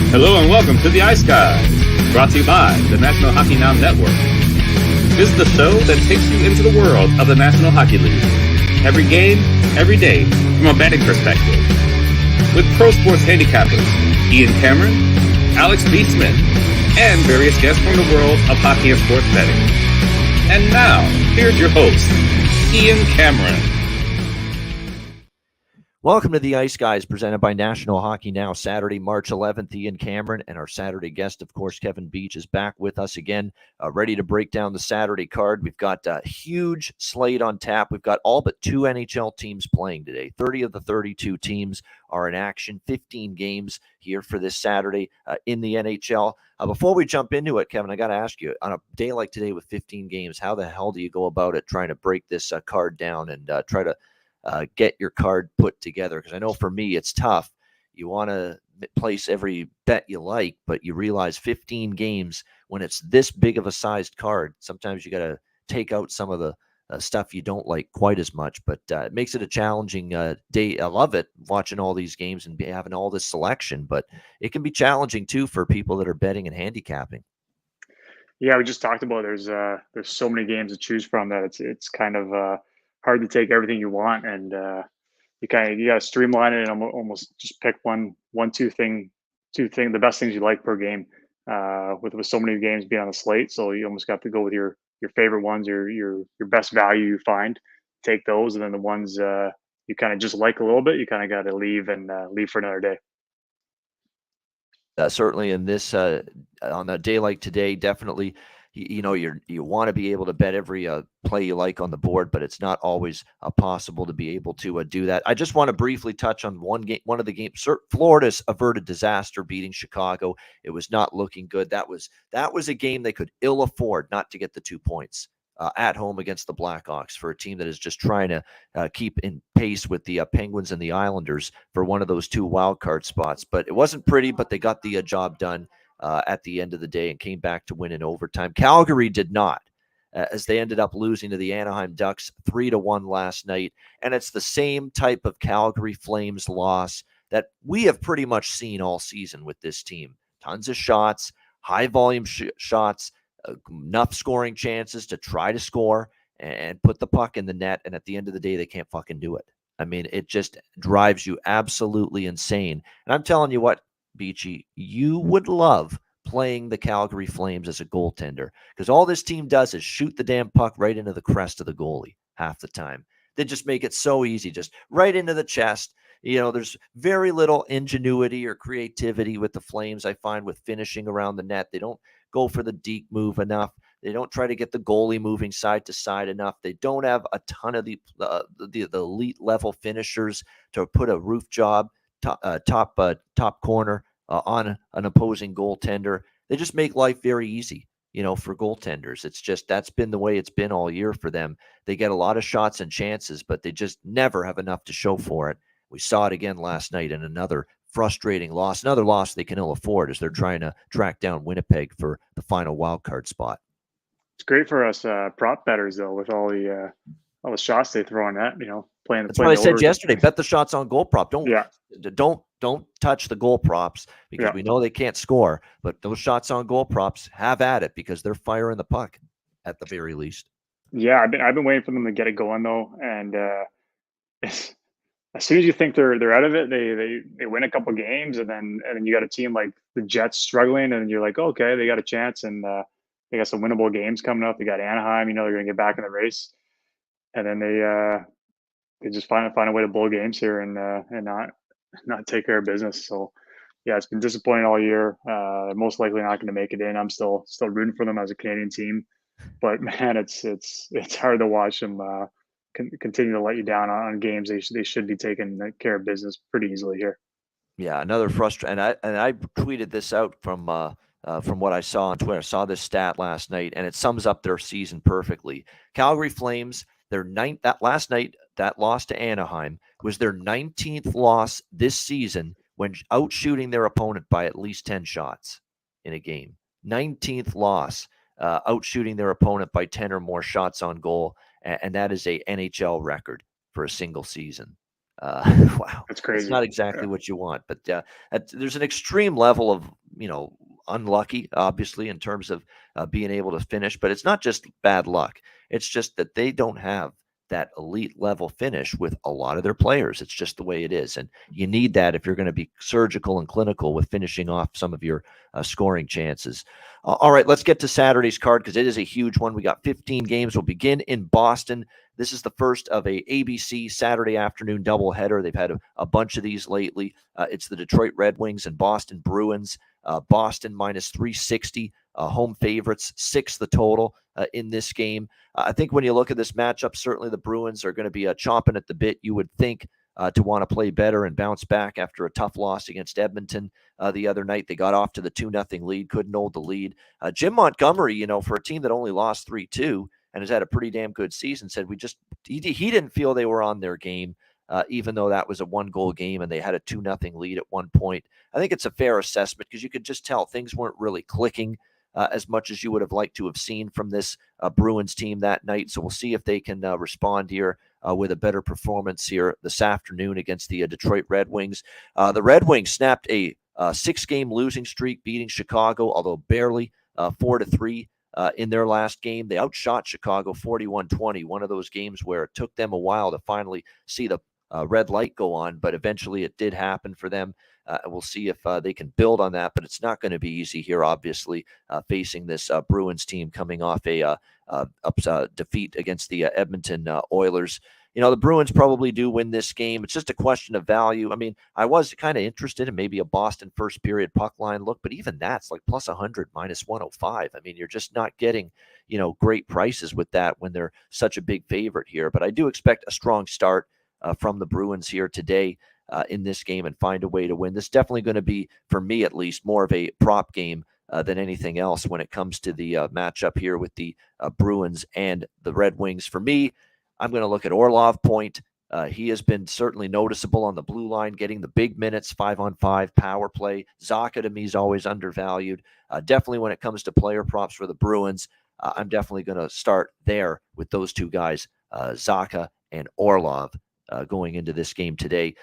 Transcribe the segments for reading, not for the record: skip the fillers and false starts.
Hello and welcome to the Ice Guys, brought to you by the National Hockey Now Network. This is the show that takes you into the world of the National Hockey League. Every game, every day, from a betting perspective. With pro sports handicappers, Ian Cameron, Alex B. Smith, and various guests from the world of hockey and sports betting. And now, here's your host, Ian Cameron. Welcome to the Ice Guys, presented by National Hockey Now. Saturday, March 11th, Ian Cameron and our Saturday guest, of course, Kevin Beach, is back with us again, ready to break down the Saturday card. We've got a huge slate on tap. We've got all but two NHL teams playing today. 30 of the 32 teams are in action. 15 games here for this Saturday in the NHL. Before we jump into it, Kevin, I got to ask you, on a day like today with 15 games, how the hell do you go about it trying to break this card down and try to get your card put together? Because I know for me it's tough. You want to place every bet you like, but you realize 15 games when it's this big of a sized card, sometimes you got to take out some of the stuff you don't like quite as much. But it makes it a challenging day. I love it watching all these games and having all this selection, but it can be challenging too for people that are betting and handicapping. Yeah, we just talked about there's so many games to choose from that it's kind of hard to take everything you want, and you gotta streamline it and almost just pick two thing, the best things you like per game. With so many games being on the slate, so you almost got to go with your favorite ones, your best value you find, take those, and then the ones you kind of just like a little bit, you kind of got to leave for another day. Certainly in this on a day like today, definitely you want to be able to bet every play you like on the board, but it's not always possible to be able to do that. I just want to briefly touch on one of the games. Florida's averted disaster, beating Chicago. It was not looking good. That was a game they could ill afford not to get the 2 points at home against the Blackhawks, for a team that is just trying to keep in pace with the Penguins and the Islanders for one of those 2 wild card spots. But it wasn't pretty, but they got the job done at the end of the day and came back to win in overtime. Calgary did not, as they ended up losing to the Anaheim Ducks 3-1 last night. And it's the same type of Calgary Flames loss that we have pretty much seen all season with this team. Tons of shots, high volume shots, enough scoring chances to try to score and put the puck in the net. And at the end of the day, they can't fucking do it. I mean, it just drives you absolutely insane. And I'm telling you what, Beachy, you would love playing the Calgary Flames as a goaltender, because all this team does is shoot the damn puck right into the crest of the goalie half the time. They just make it so easy, just right into the chest. There's very little ingenuity or creativity with the Flames, I find, with finishing around the net. They don't go for the deep move enough. They don't try to get the goalie moving side to side enough. They don't have a ton of the elite level finishers to put a roof job top corner on an opposing goaltender. They just make life very easy, for goaltenders. It's just, that's been the way it's been all year for them. They get a lot of shots and chances, but they just never have enough to show for it. We saw it again last night in another frustrating loss, another loss they can ill afford as they're trying to track down Winnipeg for the final wild card spot. It's great for us prop bettors though, with all the shots they throw on that, playing. That's what I said yesterday. Bet the shots on goal prop. Don't touch the goal props, because we know they can't score. But those shots on goal props, have at it, because they're firing the puck at the very least. Yeah, I've been waiting for them to get it going though, and as soon as you think they're out of it, they win a couple games, and then you got a team like the Jets struggling, and you're like, okay, they got a chance, and they got some winnable games coming up. They got Anaheim, they're going to get back in the race, and then they just find a way to blow games here and not take care of business. So yeah, it's been disappointing all year. Most likely not going to make it in. I'm still rooting for them as a Canadian team, but man, it's hard to watch them continue to let you down on games they should be taking care of business pretty easily here. Yeah, another frustrating. And I tweeted this out from what I saw on Twitter. I saw this stat last night, and it sums up their season perfectly. Calgary Flames, last night, that loss to Anaheim was their 19th loss this season when outshooting their opponent by at least 10 shots in a game. 19th loss, outshooting their opponent by 10 or more shots on goal, and that is a NHL record for a single season. Wow, That's that's crazy. not exactly what you want. But there's an extreme level of unlucky, obviously, in terms of being able to finish. But it's not just bad luck. It's just that they don't have that elite level finish with a lot of their players. It's just the way it is, and you need that if you're going to be surgical and clinical with finishing off some of your scoring chances. All right, let's get to Saturday's card because it is a huge one. We got 15 games. We'll begin in Boston. This is the first of a ABC Saturday afternoon doubleheader. They've had a bunch of these lately. It's the Detroit Red Wings and Boston Bruins. Boston minus 360, home favorites, 6 the total in this game. I think when you look at this matchup, certainly the Bruins are going to be chomping at the bit, you would think, to want to play better and bounce back after a tough loss against Edmonton the other night. They got off to the 2-0 lead, couldn't hold the lead. Jim Montgomery, for a team that only lost 3-2 and has had a pretty damn good season, said he didn't feel they were on their game, even though that was a 1-goal game and they had a 2-0 lead at one point. I think it's a fair assessment because you could just tell things weren't really clicking as much as you would have liked to have seen from this Bruins team that night. So we'll see if they can respond here with a better performance here this afternoon against the Detroit Red Wings. The Red Wings snapped a 6-game losing streak, beating Chicago, although barely, 4-3 in their last game. They outshot Chicago 41-20, one of those games where it took them a while to finally see the red light go on, but eventually it did happen for them. We'll see if they can build on that, but it's not going to be easy here, obviously, facing this Bruins team coming off a defeat against the Edmonton Oilers. The Bruins probably do win this game. It's just a question of value. I mean, I was kind of interested in maybe a Boston first period puck line look, but even that's like plus 100, minus 105. I mean, you're just not getting, great prices with that when they're such a big favorite here. But I do expect a strong start from the Bruins here today in this game and find a way to win. This is definitely going to be, for me at least, more of a prop game than anything else when it comes to the matchup here with the Bruins and the Red Wings. For me, I'm going to look at Orlov point. He has been certainly noticeable on the blue line, getting the big minutes, 5-on-5 power play. Zacha, to me, is always undervalued. Definitely when it comes to player props for the Bruins, I'm definitely going to start there with those two guys, Zacha and Orlov, going into this game today.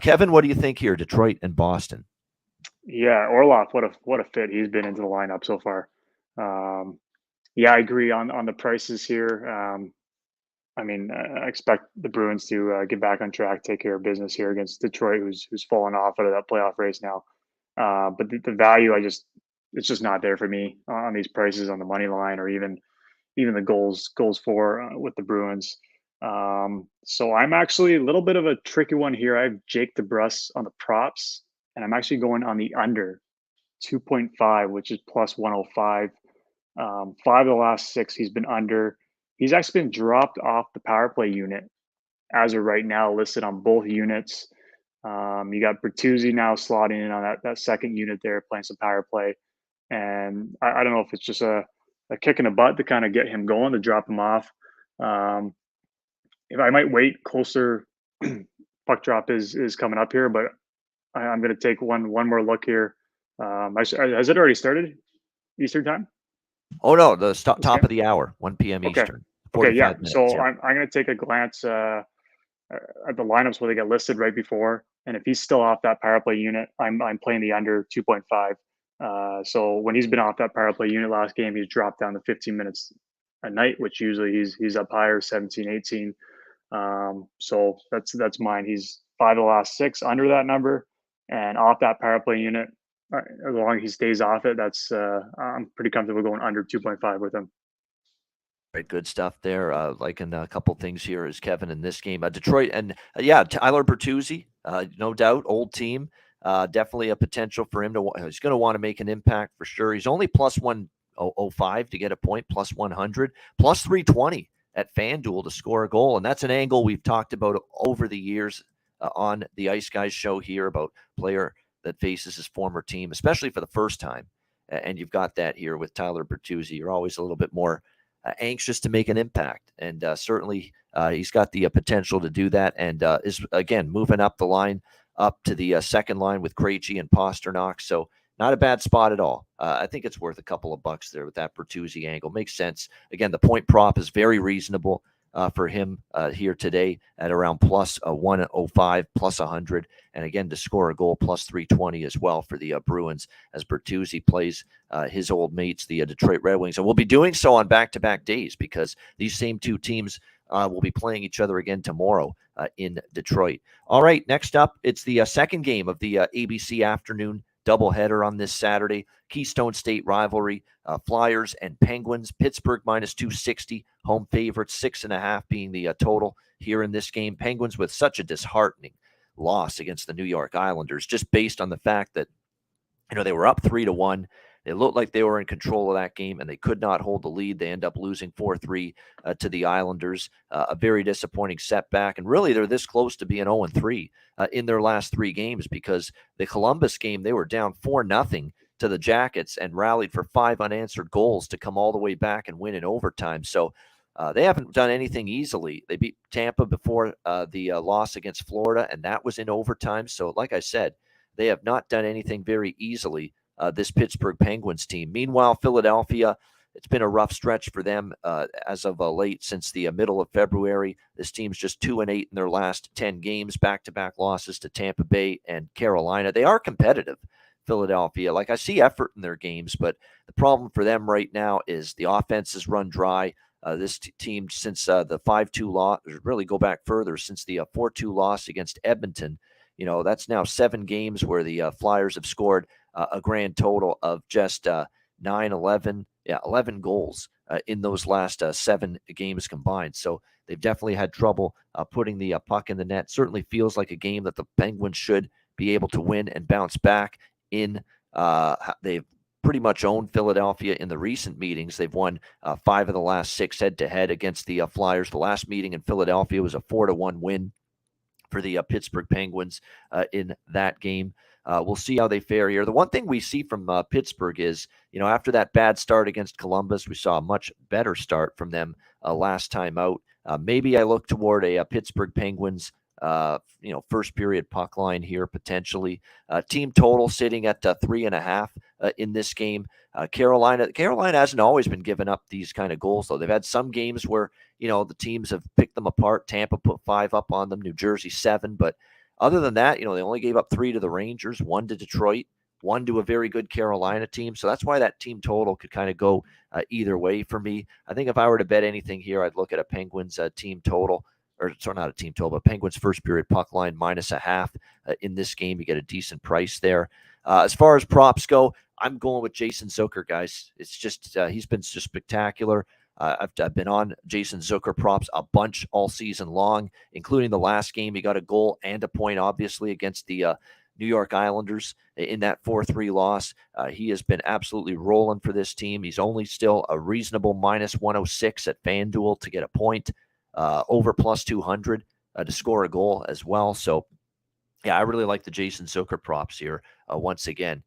Kevin, what do you think here, Detroit and Boston? Yeah, Orlov, what a fit he's been into the lineup so far. Yeah, I agree on the prices here. I expect the Bruins to get back on track, take care of business here against Detroit, who's fallen off out of that playoff race now. But the value, it's just not there for me on these prices on the money line or even the goals for with the Bruins. So I'm actually a little bit of a tricky one here. I have Jake DeBrusk on the props, and I'm actually going on the under 2.5, which is plus 105. 5 of the last 6, he's been under. He's actually been dropped off the power play unit as of right now, listed on both units. You got Bertuzzi now slotting in on that second unit there, playing some power play. And I don't know if it's just a kick in the butt to kind of get him going, to drop him off. If I might wait closer, puck drop is coming up here, but I'm going to take one more look here. Has it already started Eastern time? Oh, no, the top of the hour, 1 p.m. Okay. Eastern. Okay, yeah. Minutes, So yeah. I'm going to take a glance at the lineups where they get listed right before. And if he's still off that power play unit, I'm playing the under 2.5. So when he's been off that power play unit last game, he's dropped down to 15 minutes a night, which usually he's up higher, 17, 18. So that's mine. He's 5 of the last 6 under that number and off that power play unit. As long as he stays off it, I'm pretty comfortable going under 2.5 with him. Right, good stuff there. Liking a couple things here is Kevin in this game. Detroit and Tyler Bertuzzi, no doubt, old team. Definitely a potential for him he's going to want to make an impact for sure. He's only plus 105 to get a point, plus 100, plus 320 at FanDuel to score a goal. And that's an angle we've talked about over the years on the Ice Guys show here about player that faces his former team, especially for the first time. And you've got that here with Tyler Bertuzzi. You're always a little bit more anxious to make an impact. And certainly he's got the potential to do that and is, again, moving up the line, up to the second line with Krejci and Pasternak. So not a bad spot at all. I think it's worth a couple of bucks there with that Bertuzzi angle. Makes sense. Again, the point prop is very reasonable. for him here today at around plus 105, plus 100. And again, to score a goal, plus 320 as well for the Bruins as Bertuzzi plays his old mates, the Detroit Red Wings. And we'll be doing so on back-to-back days because these same two teams will be playing each other again tomorrow in Detroit. All right, next up, it's the second game of the ABC afternoon doubleheader on this Saturday. Keystone State rivalry, Flyers and Penguins. Pittsburgh minus 260, home favorites, 6.5 being the total here in this game. Penguins with such a disheartening loss against the New York Islanders, just based on the fact that, they were up 3-1. They looked like they were in control of that game, and they could not hold the lead. They end up losing 4-3 to the Islanders. A very disappointing setback. And really, they're this close to being 0-3 in their last 3 games, because the Columbus game, they were down 4-0 to the Jackets and rallied for 5 unanswered goals to come all the way back and win in overtime. So they haven't done anything easily. They beat Tampa before the loss against Florida, and that was in overtime. So like I said, they have not done anything very easily, this Pittsburgh Penguins team. Meanwhile, Philadelphia, it's been a rough stretch for them as of late, since the middle of February. This team's just 2-8 in their last 10 games, back-to-back losses to Tampa Bay and Carolina. They are competitive, Philadelphia. Like, I see effort in their games, but the problem for them right now is the offense has run dry. This team, since the 5-2 loss, really go back further, since the 4-2 loss against Edmonton, that's now 7 games where the Flyers have scored a grand total of just 11 goals in those last 7 games combined. So they've definitely had trouble putting the puck in the net. Certainly feels like a game that the Penguins should be able to win and bounce back in. They've pretty much owned Philadelphia in the recent meetings. They've won 5 of the last 6 head-to-head against the Flyers. The last meeting in Philadelphia was a 4-1 win for the Pittsburgh Penguins in that game. We'll see how they fare here. The one thing we see from Pittsburgh is, after that bad start against Columbus, we saw a much better start from them last time out. Maybe I look toward a Pittsburgh Penguins, first period puck line here potentially. Team total sitting at 3.5 in this game. Carolina hasn't always been giving up these kind of goals, though. They've had some games where, the teams have picked them apart. Tampa put 5 up on them, New Jersey 7. But other than that, they only gave up 3 to the Rangers, 1 to Detroit, 1 to a very good Carolina team. So that's why that team total could kind of go either way for me. I think if I were to bet anything here, I'd look at a Penguins team total. Or sorry, not a team total, but Penguins first period puck line -0.5 in this game. You get a decent price there. As far as props go, I'm going with Jason Zucker, guys. It's just he's been just spectacular. I've been on Jason Zucker props a bunch all season long, including the last game. He got a goal and a point, obviously, against the New York Islanders in that 4-3 loss. He has been absolutely rolling for this team. He's only still a reasonable -106 at FanDuel to get a point. Over plus 200 to score a goal as well. So, yeah, I really like the Jason Zucker props here once again.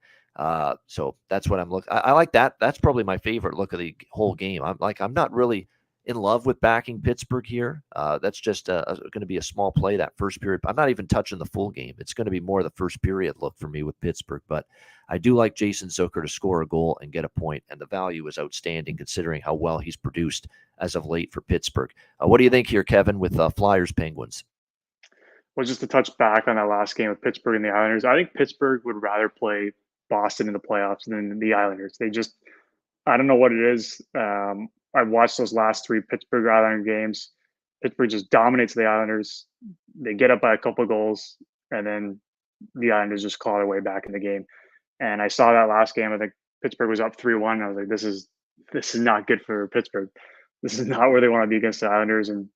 So that's what I'm looking. I like that. That's probably my favorite look of the whole game. I'm not really in love with backing Pittsburgh here. That's just going to be a small play that first period. I'm not even touching the full game. It's going to be more the first period look for me with Pittsburgh. But I do like Jason Zucker to score a goal and get a point, and the value is outstanding considering how well he's produced as of late for Pittsburgh. What do you think here, Kevin, with Flyers Penguins? Well, just to touch back on that last game with Pittsburgh and the Islanders, I think Pittsburgh would rather play Boston in the playoffs than the Islanders. I don't know what it is. I've watched those last 3 Pittsburgh Islander games. Pittsburgh just dominates the Islanders. They get up by a couple of goals, and then the Islanders just claw their way back in the game. And I saw that last game. I think Pittsburgh was up 3-1. I was like, this is not good for Pittsburgh. This is not where they want to be against the Islanders. And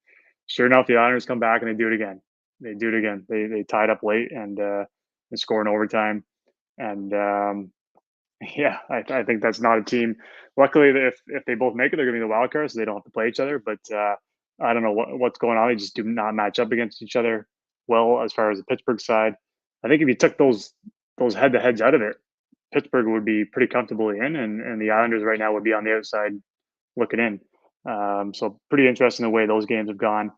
sure enough, the Islanders come back and they do it again. They tied up late and they score in overtime. And I think that's not a team. Luckily, if they both make it, they're going to be the wild cards, so they don't have to play each other. But I don't know what's going on. They just do not match up against each other well as far as the Pittsburgh side. I think if you took those head-to-heads out of it, Pittsburgh would be pretty comfortably in, and the Islanders right now would be on the outside looking in. So pretty interesting the way those games have gone.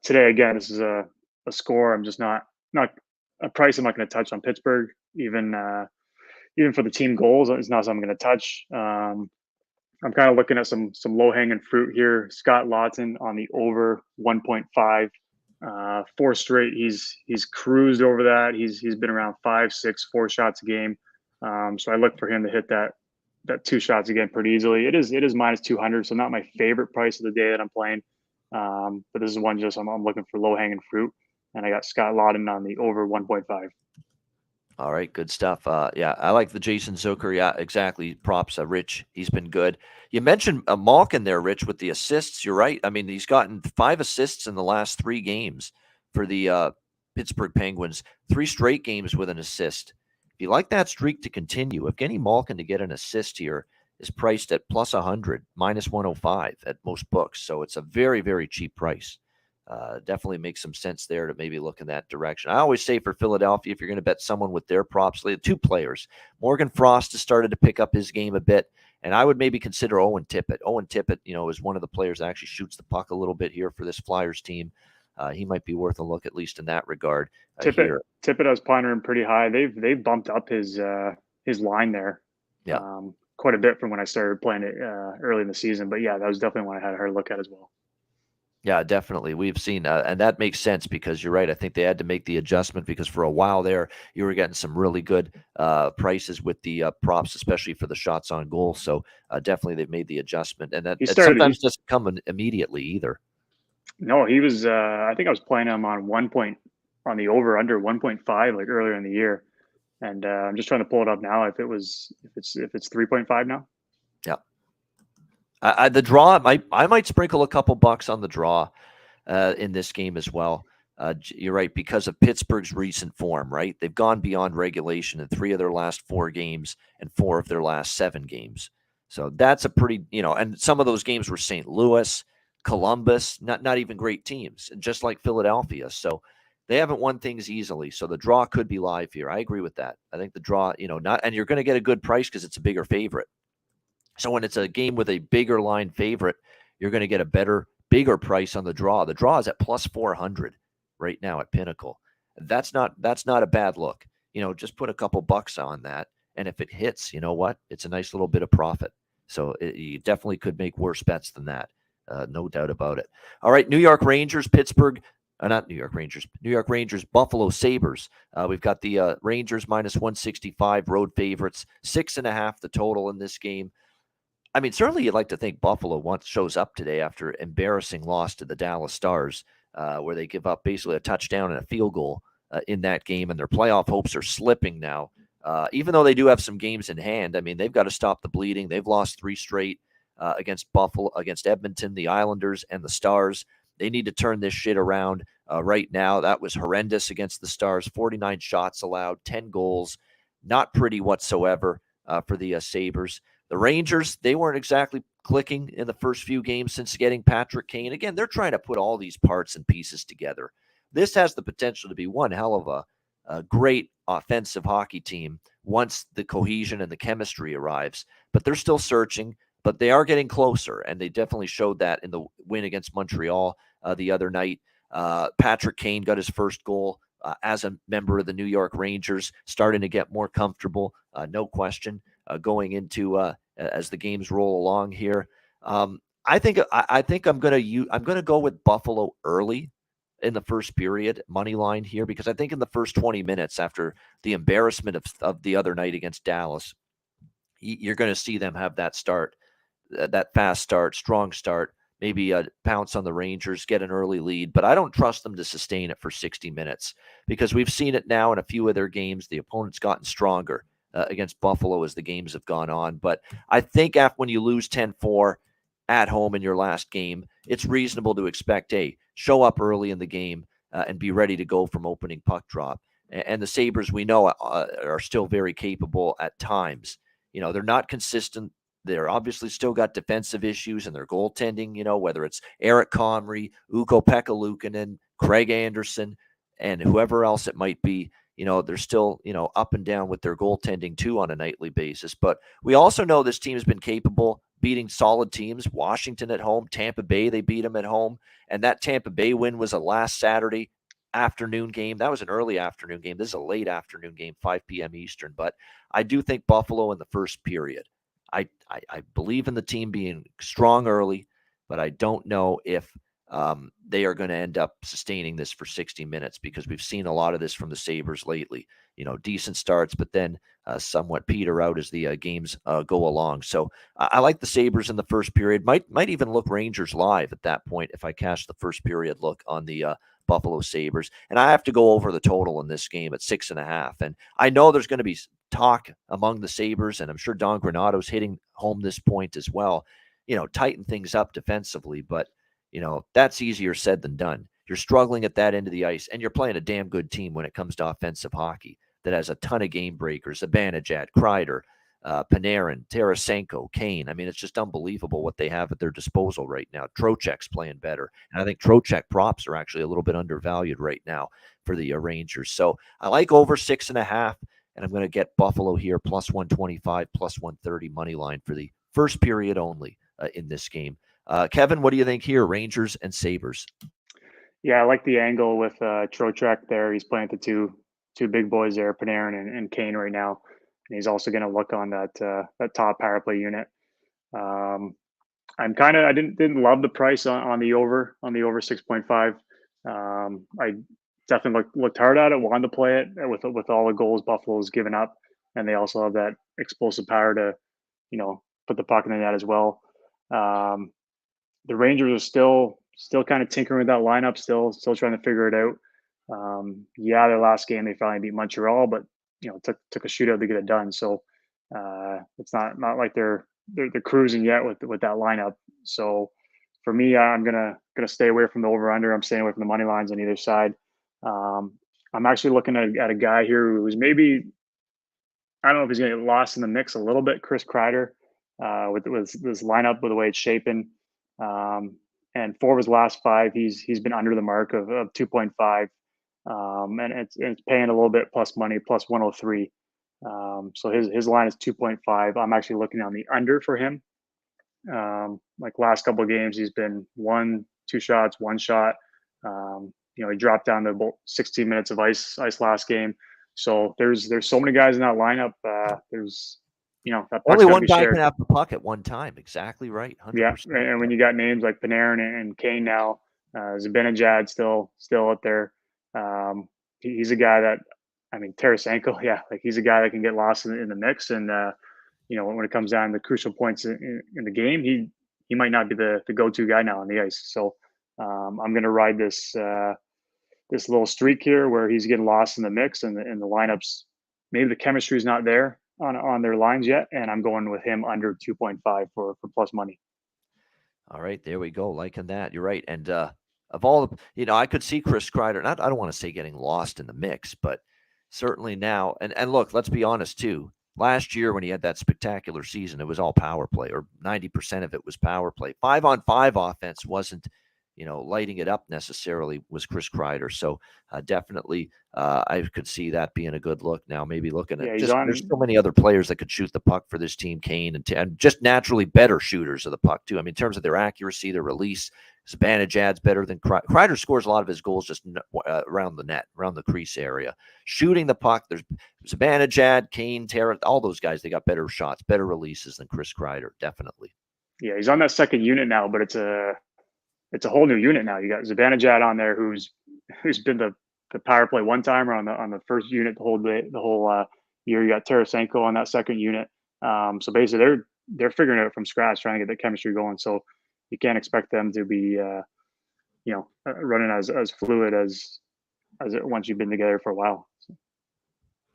Today, again, this is a score. I'm just not a price I'm not going to touch on Pittsburgh. Even for the team goals, it's not something I'm going to touch. I'm kind of looking at some low hanging fruit here. Scott Lawton on the over 1.5. 4 straight. He's cruised over that. He's been around 5, 6, 4 shots a game. So I look for him to hit that 2 shots again pretty easily. It is minus 200, so not my favorite price of the day that I'm playing. But this is one just I'm looking for low hanging fruit, and I got Scott Lawton on the over 1.5. All right, good stuff. Yeah, I like the Jason Zucker. Yeah, exactly. Props, Rich. He's been good. You mentioned Malkin there, Rich, with the assists. You're right. I mean, he's gotten 5 assists in the last 3 games for the Pittsburgh Penguins. 3 straight games with an assist. If you like that streak to continue, Evgeny Malkin to get an assist here is priced at plus 100, minus 105 at most books. So it's a very, very cheap price. Definitely makes some sense there to maybe look in that direction. I always say for Philadelphia, if you're going to bet someone with their props, 2 players. Morgan Frost has started to pick up his game a bit, and I would maybe consider Owen Tippett. Owen Tippett, is one of the players that actually shoots the puck a little bit here for this Flyers team. He might be worth a look, at least in that regard. Tippett, I was pondering pretty high. They've bumped up his line there. Yeah. Quite a bit from when I started playing it early in the season. But yeah, that was definitely one I had a hard look at as well. Yeah, definitely. We've seen, and that makes sense because you're right. I think they had to make the adjustment because for a while there, you were getting some really good prices with the props, especially for the shots on goal. So definitely they've made the adjustment, and that sometimes doesn't come immediately either. No, he was. I think I was playing him on on the over under 1.5 like earlier in the year, and I'm just trying to pull it up now. If it's 3.5 now. Yeah. The draw, I might sprinkle a couple bucks on the draw in this game as well. You're right, because of Pittsburgh's recent form, right? They've gone beyond regulation in 3 of their last 4 games and 4 of their last 7 games. So that's a pretty, and some of those games were St. Louis, Columbus, not even great teams, and just like Philadelphia. So they haven't won things easily. So the draw could be live here. I agree with that. I think the draw, and you're going to get a good price because it's a bigger favorite. So when it's a game with a bigger line favorite, you're going to get a bigger price on the draw. The draw is at plus 400 right now at Pinnacle. That's not a bad look. Just put a couple bucks on that, and if it hits, you know what? It's a nice little bit of profit. So you definitely could make worse bets than that. No doubt about it. All right, New York Rangers, Pittsburgh. Not New York Rangers. New York Rangers, Buffalo Sabres. We've got the Rangers minus 165 road favorites, 6.5 the total in this game. I mean, certainly you'd like to think Buffalo shows up today after embarrassing loss to the Dallas Stars, where they give up basically a touchdown and a field goal in that game, and their playoff hopes are slipping now. Even though they do have some games in hand, I mean, they've got to stop the bleeding. They've lost 3 straight against Buffalo, against Edmonton, the Islanders, and the Stars. They need to turn this shit around right now. That was horrendous against the Stars. 49 shots allowed, 10 goals. Not pretty whatsoever for the Sabres. The Rangers, they weren't exactly clicking in the first few games since getting Patrick Kane. Again, they're trying to put all these parts and pieces together. This has the potential to be one hell of a great offensive hockey team once the cohesion and the chemistry arrives. But they're still searching, but they are getting closer, and they definitely showed that in the win against Montreal the other night. Patrick Kane got his first goal as a member of the New York Rangers, starting to get more comfortable, no question. Going into as the games roll along here, I think I'm gonna go with Buffalo early in the first period money line here, because I think in the first 20 minutes after the embarrassment of the other night against Dallas, you're going to see them have that start, that fast start, strong start, maybe pounce on the Rangers, get an early lead, but I don't trust them to sustain it for 60 minutes because we've seen it now in a few of their games. The opponent's gotten stronger against Buffalo as the games have gone on. But I think when you lose 10-4 at home in your last game, it's reasonable to expect, hey, show up early in the game and be ready to go from opening puck drop. And the Sabres, we know, are still very capable at times. They're not consistent. They're obviously still got defensive issues in their goaltending, whether it's Eric Comrie, Ukko-Pekka Luukkonen, Craig Anderson, and whoever else it might be. They're still, up and down with their goaltending too on a nightly basis. But we also know this team has been capable beating solid teams. Washington at home, Tampa Bay, they beat them at home. And that Tampa Bay win was a last Saturday afternoon game. That was an early afternoon game. This is a late afternoon game, 5 p.m. Eastern. But I do think Buffalo in the first period. I believe in the team being strong early, but I don't know if they are going to end up sustaining this for 60 minutes, because we've seen a lot of this from the Sabres lately. Decent starts, but then somewhat peter out as the games go along. So I like the Sabres in the first period. Might even look Rangers live at that point if I cash the first period look on the Buffalo Sabres. And I have to go over the total in this game at 6.5. And I know there's going to be talk among the Sabres, and I'm sure Don Granato's hitting home this point as well. Tighten things up defensively, but that's easier said than done. You're struggling at that end of the ice, and you're playing a damn good team when it comes to offensive hockey that has a ton of game breakers: Zibanejad, Kreider, Panarin, Tarasenko, Kane. I mean, it's just unbelievable what they have at their disposal right now. Trocheck's playing better, and I think Trocheck props are actually a little bit undervalued right now for the Rangers. So I like over 6.5, and I'm going to get Buffalo here plus 125, plus 130 money line for the first period only in this game. Kevin, what do you think here, Rangers and Sabres? Yeah, I like the angle with Trocheck there. He's playing the two big boys there, Panarin and Kane right now, and he's also going to look on that top power play unit. I didn't love the price on the over 6.5. I definitely looked hard at it, wanted to play it with all the goals Buffalo's given up, and they also have that explosive power to put the puck in the net as well. The Rangers are still kind of tinkering with that lineup, still trying to figure it out. Their last game they finally beat Montreal, but took a shootout to get it done. So it's not like they're cruising yet with that lineup. So for me, I'm gonna stay away from the over under. I'm staying away from the money lines on either side. I'm actually looking at a guy here who's maybe, I don't know if he's gonna get lost in the mix a little bit. Chris Kreider, with this lineup, with the way it's shaping. And 4 of his last 5, he's been under the mark of 2.5, and it's paying a little bit plus money, plus 103. So his line is 2.5. I'm actually looking on the under for him. Like last couple of games, he's been 1-2 shots, 1 shot. He dropped down to about 16 minutes of ice last game. So there's so many guys in that lineup. There's that only one guy can have the puck at one time. Exactly right. 100%. Yeah, and when you got names like Panarin and Kane now, Zibanejad still out there. He's a guy that, Tarasenko, he's a guy that can get lost in the mix. And when it comes down to crucial points in the game, he might not be the go-to guy now on the ice. So I'm going to ride this little streak here where he's getting lost in the mix, and the lineups, maybe the chemistry is not there on their lines yet, and I'm going with him under 2.5 for plus money. All right, there we go. Liking that. You're right. And of all the, I could see Chris Kreider, I don't want to say getting lost in the mix, but certainly now, and look, let's be honest too. Last year when he had that spectacular season, it was all power play, or 90% of it was power play. 5-on-5 offense wasn't, lighting it up necessarily, was Chris Kreider. So definitely I could see that being a good look now. Maybe looking at there's so many other players that could shoot the puck for this team, Kane, and just naturally better shooters of the puck too. I mean, in terms of their accuracy, their release, Zibanejad's better than Kreider. Kreider scores a lot of his goals just around the net, around the crease area. Shooting the puck, there's Zibanejad, Kane, Tara, all those guys, they got better shots, better releases than Chris Kreider, definitely. Yeah, he's on that second unit now, but it's a whole new unit now. You got Zibanejad on there, who's been the power play one timer on the first unit the whole year. You got Tarasenko on that second unit. So basically, they're figuring it out from scratch, trying to get the chemistry going. So you can't expect them to be running as fluid as it once you've been together for a while. So.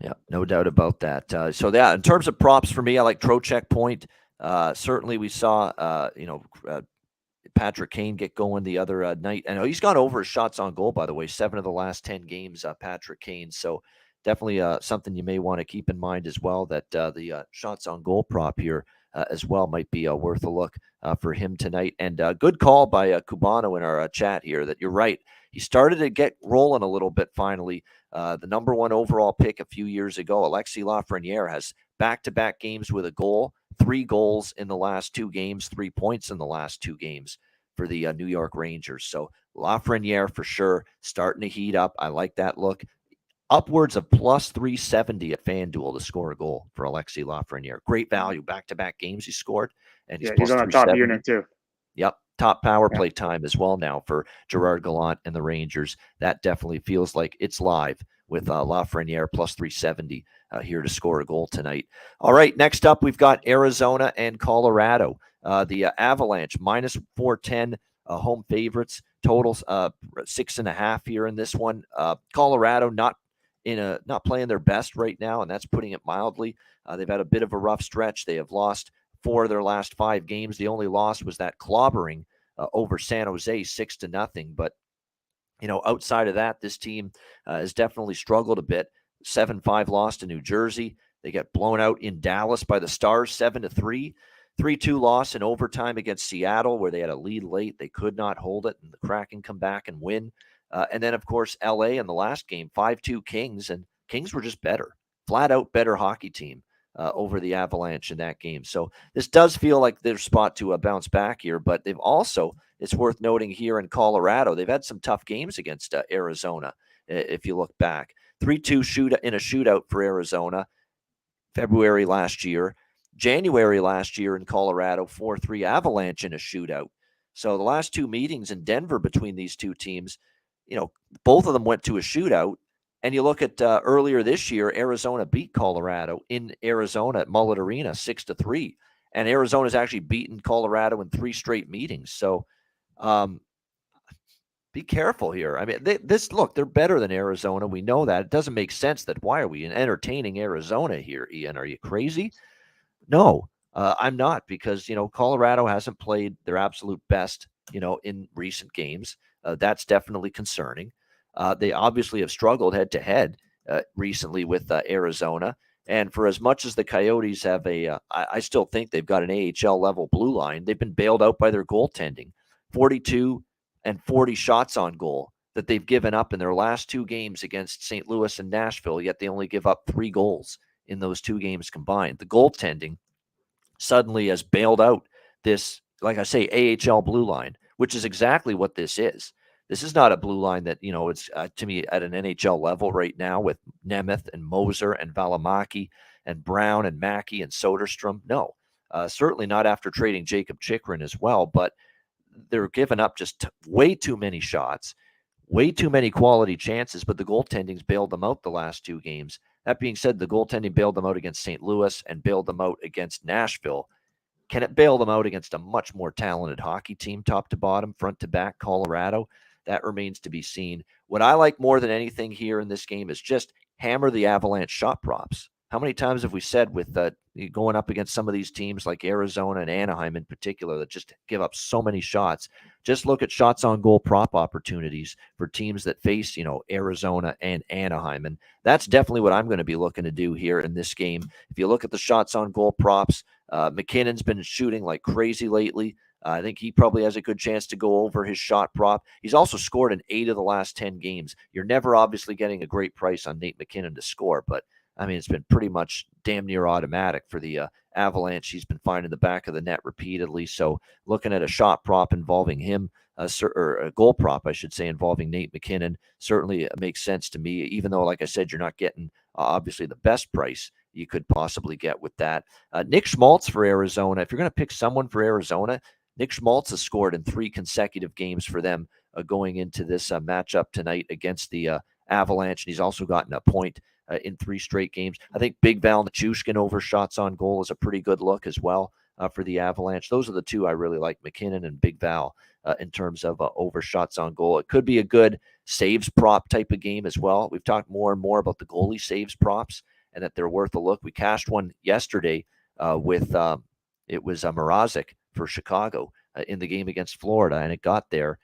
Yeah, no doubt about that. In terms of props for me, I like Trocheck point. Certainly, we saw Patrick Kane get going the other night. I know he's gone over his shots on goal, by the way, 7 of the last 10 games, Patrick Kane. So definitely something you may want to keep in mind as well, that the shots on goal prop here as well might be worth a look for him tonight. And good call by Cubano in our chat here that you're right. He started to get rolling a little bit finally. The number 1 overall pick a few years ago, Alexis Lafreniere, has back-to-back games with a goal, 3 goals in the last 2 games, 3 points in the last 2 games for the New York Rangers. So Lafreniere for sure starting to heat up. I like that look. upwards of plus 370 at FanDuel to score a goal for Alexis Lafreniere. Great value. Back-to-back games he scored, and he's plus he's on a 370. top unit too. Yep. Top power play time as well now for Gerard Gallant and the Rangers. That definitely feels like it's live with Lafreniere plus 370 here to score a goal tonight. All right, next up, we've got Arizona and Colorado. The Avalanche, minus 410 home favorites. Totals 6.5 here in this one. Colorado not playing their best right now, and that's putting it mildly. They've had a bit of a rough stretch. They have lost 4 of their last 5 games. The only loss was that clobbering over San Jose 6-0. But, outside of that, this team has definitely struggled a bit. 7-5 loss to New Jersey. They got blown out in Dallas by the Stars 7-3. 3-2 loss in overtime against Seattle, where they had a lead late. They could not hold it, and the Kraken come back and win. And then, of course, LA in the last game, 5-2 Kings, and Kings were just better. Flat out better hockey team over the Avalanche in that game. So this does feel like their spot to bounce back here, but they've also, it's worth noting here in Colorado, they've had some tough games against Arizona, if you look back. 3-2 shootout for Arizona, February last year. January last year in Colorado, 4-3 Avalanche in a shootout. So the last 2 meetings in Denver between these two teams, both of them went to a shootout. And you look at earlier this year, Arizona beat Colorado in Arizona at Mullet Arena 6-3. And Arizona's actually beaten Colorado in 3 straight meetings. So be careful here. I mean, they're better than Arizona. We know that. It doesn't make sense that why are we entertaining Arizona here, Ian? Are you crazy? No, I'm not, because, Colorado hasn't played their absolute best, in recent games. That's definitely concerning. They obviously have struggled head-to-head recently with Arizona. And for as much as the Coyotes have I still think they've got an AHL-level blue line, they've been bailed out by their goaltending. 42 and 40 shots on goal that they've given up in their last 2 games against St. Louis and Nashville, yet they only give up 3 goals in those 2 games combined. The goaltending suddenly has bailed out this, like I say, AHL blue line, which is exactly what this is. This is not a blue line that, it's to me at an NHL level right now with Nemeth and Moser and Valimaki and Brown and Mackey and Soderstrom. No, certainly not after trading Jacob Chikrin as well, but they're giving up just way too many shots, way too many quality chances, but the goaltending's bailed them out the last 2 games. That being said, the goaltending bailed them out against St. Louis and bailed them out against Nashville. Can it bail them out against a much more talented hockey team, top to bottom, front to back, Colorado? That remains to be seen. What I like more than anything here in this game is just hammer the Avalanche shot props. How many times have we said with going up against some of these teams like Arizona and Anaheim in particular that just give up so many shots? Just look at shots on goal prop opportunities for teams that face, Arizona and Anaheim. And that's definitely what I'm going to be looking to do here in this game. If you look at the shots on goal props, McKinnon's been shooting like crazy lately. I think he probably has a good chance to go over his shot prop. He's also scored in 8 of the last 10 games. You're never obviously getting a great price on Nate McKinnon to score, but I mean, it's been pretty much damn near automatic for the Avalanche. He's been finding the back of the net repeatedly. So looking at a shot prop involving him, or a goal prop, I should say, involving Nate McKinnon, certainly makes sense to me, even though, like I said, you're not getting obviously the best price you could possibly get with that. Nick Schmaltz for Arizona. If you're going to pick someone for Arizona, Nick Schmaltz has scored in 3 consecutive games for them going into this matchup tonight against the Avalanche. And he's also gotten a point in 3 straight games. I think Big Val Nichushkin over shots on goal is a pretty good look as well for the Avalanche. Those are the 2 I really like, McKinnon and Big Val, in terms of over shots on goal. It could be a good saves prop type of game as well. We've talked more and more about the goalie saves props and that they're worth a look. We cashed one yesterday with it was Mrazek for Chicago in the game against Florida, and it got there.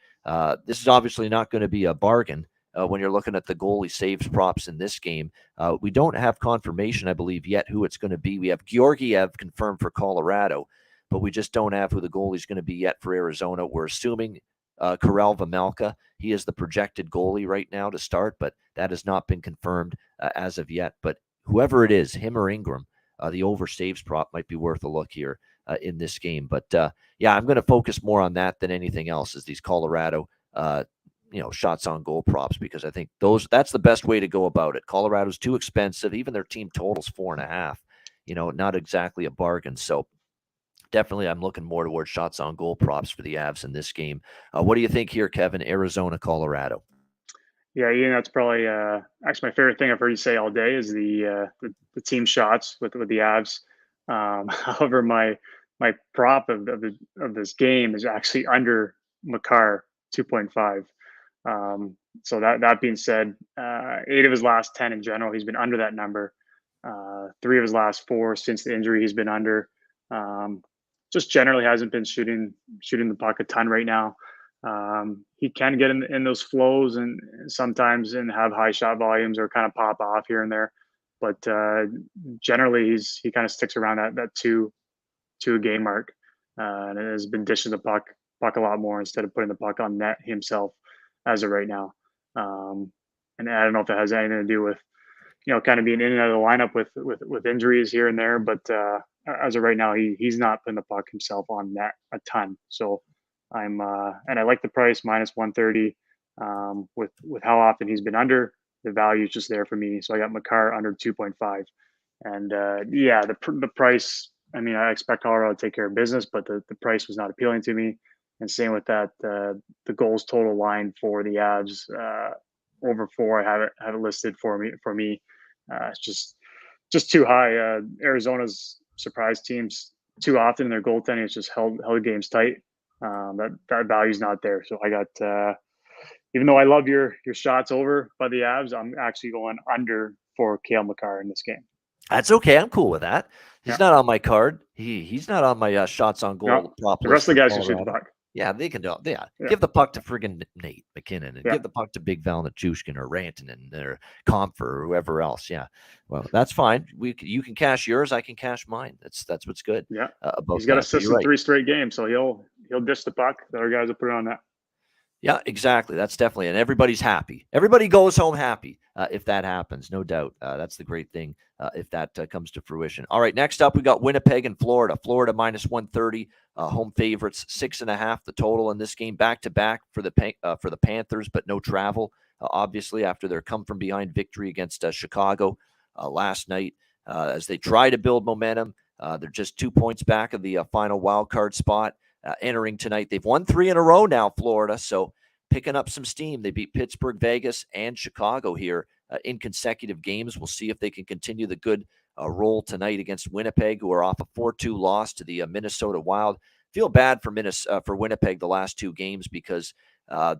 This is obviously not going to be a bargain when you're looking at the goalie saves props in this game. We don't have confirmation, I believe, yet who it's going to be. We have Georgiev confirmed for Colorado, but we just don't have who the goalie's going to be yet for Arizona. We're assuming Karel Vejmelka. He is the projected goalie right now to start, but that has not been confirmed as of yet. But whoever it is, him or Ingram, the over saves prop might be worth a look here in this game. But yeah, I'm going to focus more on that than anything else, as these Colorado shots on goal props, because I think that's the best way to go about it. Colorado's too expensive. Even their team totals 4.5, not exactly a bargain. So definitely I'm looking more towards shots on goal props for the Avs in this game. What do you think here, Kevin? Arizona, Colorado. Yeah, Ian, that's probably actually my favorite thing I've heard you say all day is the team shots with the Avs. However, my prop of this game is actually under Makar 2.5. So that being said, 8 of his last 10 in general, he's been under that number. 3 of his last 4 since the injury, he's been under. Just generally hasn't been shooting the puck a ton right now. He can get in those flows and sometimes and have high shot volumes or kind of pop off here and there, but generally he kind of sticks around that two a game mark, and has been dishing the puck a lot more instead of putting the puck on net himself as of right now. And I don't know if it has anything to do with kind of being in and out of the lineup with injuries here and there, but as of right now, he's not putting the puck himself on net a ton. So and I like the price -130. With how often he's been under, the value is just there for me. So I got Makar under 2.5, and the price. I mean, I expect Colorado to take care of business, but the price was not appealing to me. And same with that, the goals total line for the Avs over 4. I have it listed for me. It's just too high. Arizona's surprise teams too often in their goaltending. It's just held games tight. That value's not there. So I got, even though I love your shots over by the Avs, I'm actually going under for Cale Makar in this game. That's okay. I'm cool with that. He's not on my card. He's not on my shots on goal prop. The rest of the guys can shoot the puck. Yeah, they can do it. Yeah. Give the puck to friggin' Nate McKinnon and give the puck to Big Val Nichushkin or Rantanen or Comfer or whoever else. Yeah. Well, that's fine. You can cash yours. I can cash mine. That's what's good. Yeah. He's got assists in 3 straight games, so he'll dish the puck. The other guys will put it on that. Yeah, exactly. That's definitely, and everybody's happy. Everybody goes home happy if that happens, no doubt. That's the great thing if that comes to fruition. All right, next up we got Winnipeg and Florida. Florida -130, home favorites, 6.5 the total in this game. Back to back for the Panthers, but no travel. Obviously, after their come from behind victory against Chicago last night, as they try to build momentum, they're just 2 points back of the final wild card spot. Entering tonight, they've won 3 in a row now, Florida, so picking up some steam. They beat Pittsburgh, Vegas, and Chicago here in consecutive games. We'll see if they can continue the good roll tonight against Winnipeg, who are off a 4-2 loss to the Minnesota Wild. Feel bad for Winnipeg the last 2 games because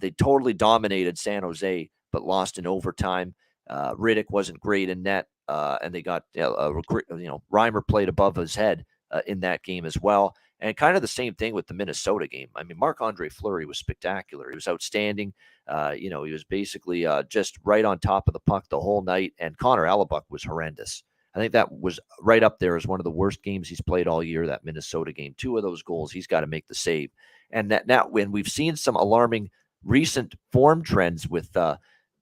they totally dominated San Jose, but lost in overtime. Riddick wasn't great in net, and they got Reimer played above his head in that game as well. And kind of the same thing with the Minnesota game. I mean, Marc-Andre Fleury was spectacular. He was outstanding. He was basically just right on top of the puck the whole night. And Connor Hellebuck was horrendous. I think that was right up there as one of the worst games he's played all year, that Minnesota game. 2 of those goals, he's got to make the save. And that now when we've seen some alarming recent form trends with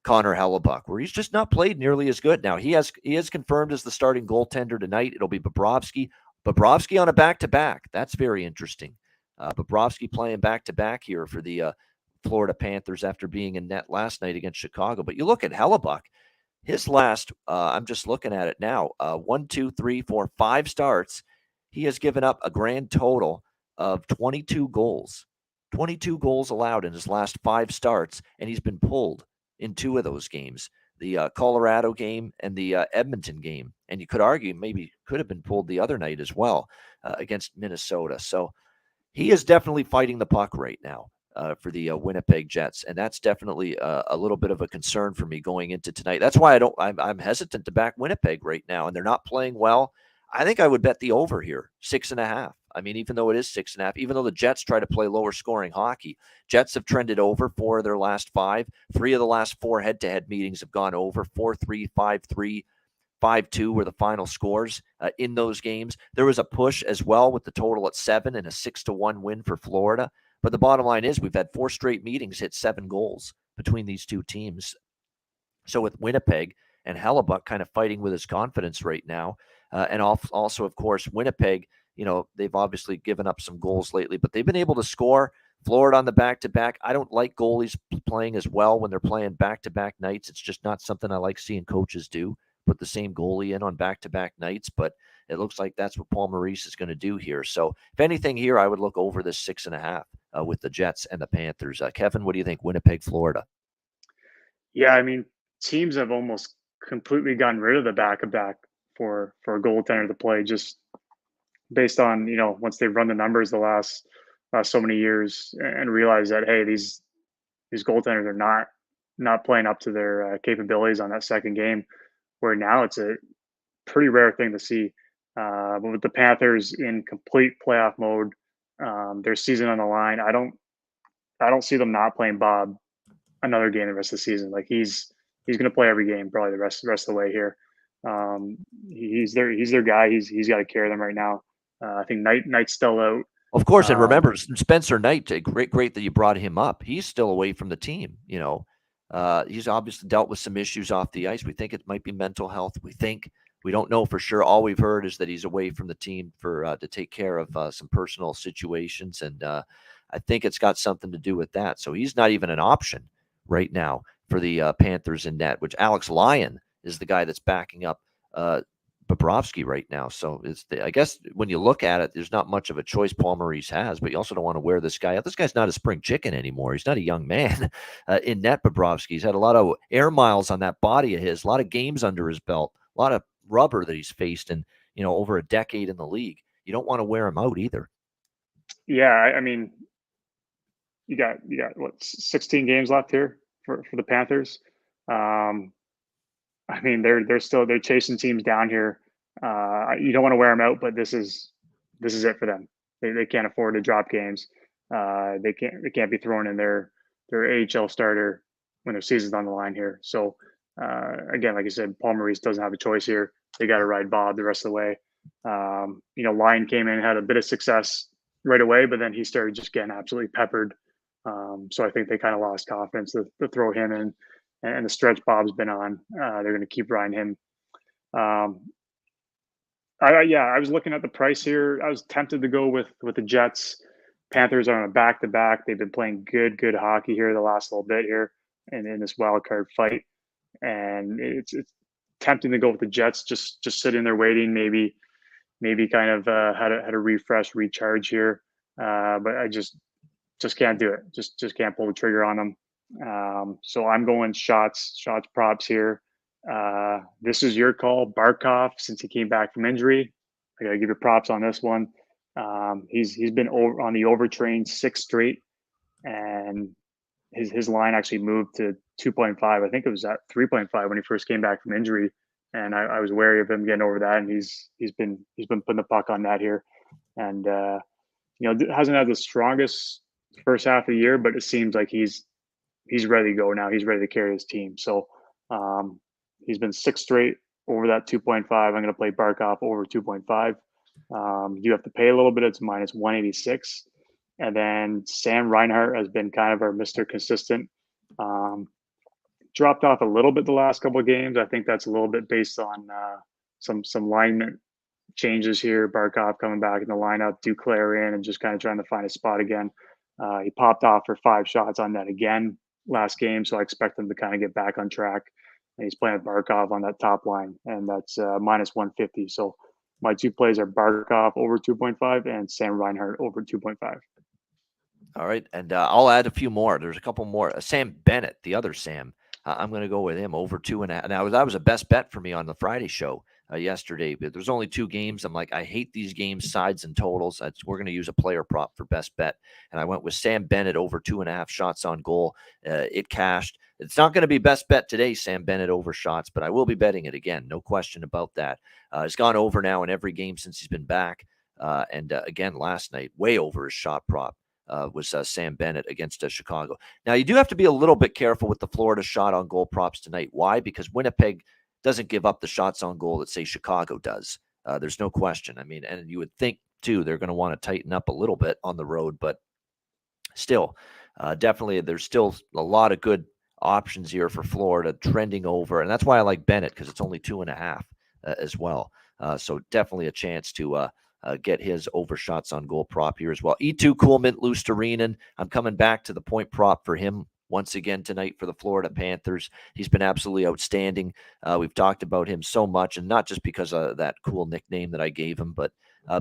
Connor Hellebuck, where he's just not played nearly as good. Now, he is confirmed as the starting goaltender tonight. It'll be Bobrovsky. Bobrovsky on a back-to-back. That's very interesting. Bobrovsky playing back-to-back here for the Florida Panthers after being in net last night against Chicago. But you look at Hellebuck, his last, I'm just looking at it now, 1, 2, 3, 4, 5 starts. He has given up a grand total of 22 goals. 22 goals allowed in his last 5 starts, and he's been pulled in 2 of those games. The Colorado game and the Edmonton game. And you could argue maybe could have been pulled the other night as well against Minnesota. So he is definitely fighting the puck right now for the Winnipeg Jets. And that's definitely a little bit of a concern for me going into tonight. That's why I'm hesitant to back Winnipeg right now. And they're not playing well. I think I would bet the over here, 6.5. I mean, even though it is 6.5, even though the Jets try to play lower scoring hockey, Jets have trended over 4 of their last 5. 3 of the last 4 head-to-head meetings have gone over. 4-3, 5-3, 5-2 were the final scores in those games. There was a push as well with the total at 7 and a 6-1 win for Florida. But the bottom line is we've had 4 straight meetings hit 7 goals between these 2 teams. So with Winnipeg and Hellebuck kind of fighting with his confidence right now, and also, of course, Winnipeg, they've obviously given up some goals lately, but they've been able to score Florida on the back-to-back. I don't like goalies playing as well when they're playing back-to-back nights. It's just not something I like seeing coaches do, put the same goalie in on back-to-back nights, but it looks like that's what Paul Maurice is going to do here. So if anything here, I would look over this 6.5 with the Jets and the Panthers. Kevin, what do you think? Winnipeg, Florida. Yeah, I mean, teams have almost completely gotten rid of the back-to-back for a goaltender to play, just based on, once they've run the numbers the last so many years and realize that, hey, these goaltenders are not playing up to their capabilities on that second game, where now it's a pretty rare thing to see. But with the Panthers in complete playoff mode, their season on the line, I don't see them not playing Bob another game the rest of the season. Like he's going to play every game probably the rest of the way here. He's their guy. He's got to carry them right now. I think Knight's still out. Of course, and remember Spencer Knight. Great that you brought him up. He's still away from the team. He's obviously dealt with some issues off the ice. We think it might be mental health. We don't know for sure. All we've heard is that he's away from the team to take care of some personal situations, and I think it's got something to do with that. So he's not even an option right now for the Panthers in net, which Alex Lyon is the guy that's backing up Bobrovsky right now. So I guess when you look at it, there's not much of a choice Paul Maurice has, but you also don't want to wear this guy out. This guy's not a spring chicken anymore. He's not a young man in net. Bobrovsky, he's had a lot of air miles on that body of his, a lot of games under his belt, a lot of rubber that he's faced in, over a decade in the league. You don't want to wear him out either. Yeah. I mean, you got what, 16 games left here for the Panthers. I mean, they're chasing teams down here. You don't want to wear them out, but this is it for them. They can't afford to drop games. They can't be throwing in their AHL starter when their season's on the line here. So again, like I said, Paul Maurice doesn't have a choice here. They got to ride Bob the rest of the way. Lyon came in, had a bit of success right away, but then he started just getting absolutely peppered. So I think they kind of lost confidence to throw him in. And the stretch Bob's been on, they're going to keep riding him. I was looking at the price here. I was tempted to go with the Jets. Panthers are on a back-to-back. They've been playing good hockey here the last little bit here and in this wild card fight. And it's tempting to go with the Jets. Just sitting there waiting, maybe kind of had a refresh, recharge here. But I just can't do it. Just can't pull the trigger on them. So I'm going shots props here. This is your call, Barkov, since he came back from injury. I gotta give you props on this one. He's been on the overtrain 6 straight, and his line actually moved to 2.5. I think it was at 3.5 when he first came back from injury, and I was wary of him getting over that, and he's been putting the puck on that here, and hasn't had the strongest first half of the year, but it seems like he's ready to go now. He's ready to carry his team. So he's been 6 straight over that 2.5. I'm going to play Barkov over 2.5. You have to pay a little bit. It's minus 186. And then Sam Reinhart has been kind of our Mr. Consistent. Dropped off a little bit the last couple of games. I think that's a little bit based on some lineman changes here. Barkov coming back in the lineup, Duclair in, and just kind of trying to find a spot again. He popped off for 5 shots on that again last game, so I expect him to kind of get back on track. And he's playing Barkov on that top line, and that's minus 150. So my 2 plays are Barkov over 2.5 and Sam Reinhart over 2.5. All right, and I'll add a few more. There's a couple more. Sam Bennett, the other Sam, I'm going to go with him over 2.5. Now that was a best bet for me on the Friday show yesterday, but there's only 2 games. I'm like, I hate these games, sides and totals. We're going to use a player prop for best bet, and I went with Sam Bennett over 2.5 shots on goal. It cashed. It's not going to be best bet today, Sam Bennett over shots, but I will be betting it again. No question about that. It's gone over now in every game since he's been back, and again last night, way over his shot prop. Was Sam Bennett against Chicago. Now, you do have to be a little bit careful with the Florida shot on goal props tonight. Why? Because Winnipeg doesn't give up the shots on goal that, say, Chicago does. There's no question. I mean, and you would think, too, they're going to want to tighten up a little bit on the road, but still, definitely there's still a lot of good options here for Florida trending over, and that's why I like Bennett, because it's only 2.5 as well. So definitely a chance to get his overshots on goal prop here as well. E2 Coolman, Luostarinen. I'm coming back to the point prop for him once again tonight for the Florida Panthers. He's been absolutely outstanding. We've talked about him so much, and not just because of that cool nickname that I gave him, but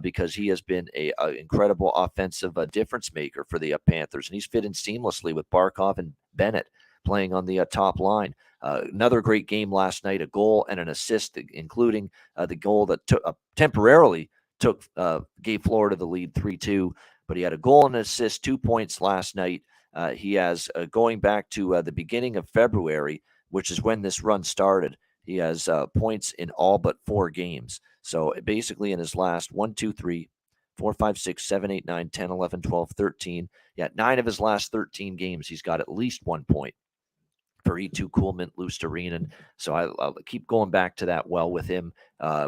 because he has been a incredible offensive difference maker for the Panthers, and he's fit in seamlessly with Barkov and Bennett playing on the top line. Another great game last night, a goal and an assist, including the goal that temporarily gave Florida the lead 3-2, but he had a goal and an assist, 2 points last night. He has, going back to the beginning of February, which is when this run started, he has points in all but 4 games. So basically in his last 1, 2, 3, 4, 5, 6, 7, 8, 9, 10, 11, 12, 13. 9 of his last 13 games, he's got at least 1 point for E2 Coolman, Luostarinen. So I'll keep going back to that well with him,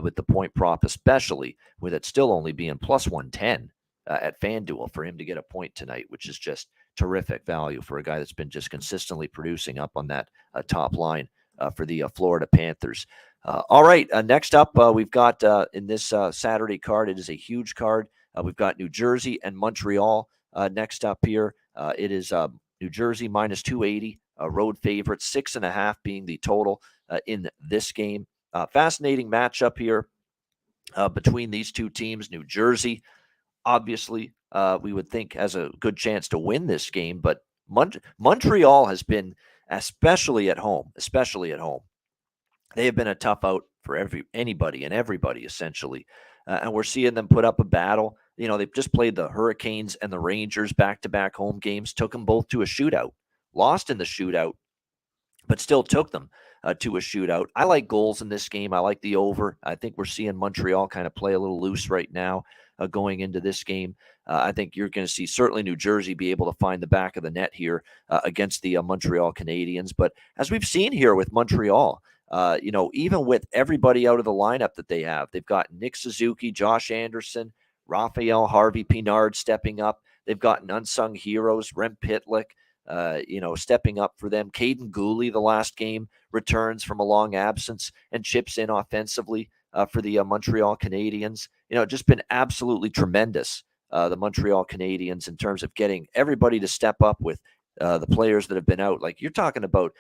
with the point prop, especially with it still only being plus 110 at FanDuel for him to get a point tonight, which is just terrific value for a guy that's been just consistently producing up on that top line for the Florida Panthers. All right, next up, we've got in this Saturday card, it is a huge card. We've got New Jersey and Montreal next up here. It is New Jersey minus 280, a road favorite, 6.5 being the total in this game. Fascinating matchup here between these two teams. New Jersey, obviously, we would think has a good chance to win this game, but Montreal has been, especially at home, they have been a tough out for anybody and everybody, essentially. And we're seeing them put up a battle. You know, they've just played the Hurricanes and the Rangers back-to-back home games, took them both to a shootout, lost in the shootout, but still took them to a shootout. I like goals in this game. I like the over. I think we're seeing Montreal kind of play a little loose right now going into this game. I think you're going to see certainly New Jersey be able to find the back of the net here against the Montreal Canadiens. But as we've seen here with Montreal, even with everybody out of the lineup that they have, they've got Nick Suzuki, Josh Anderson, Raphael Harvey-Pinard stepping up. They've gotten unsung heroes, Rem Pitlick, stepping up for them. Caden Gooley, the last game, returns from a long absence and chips in offensively for the Montreal Canadiens. Just been absolutely tremendous, the Montreal Canadiens, in terms of getting everybody to step up with the players that have been out. Like, you're talking about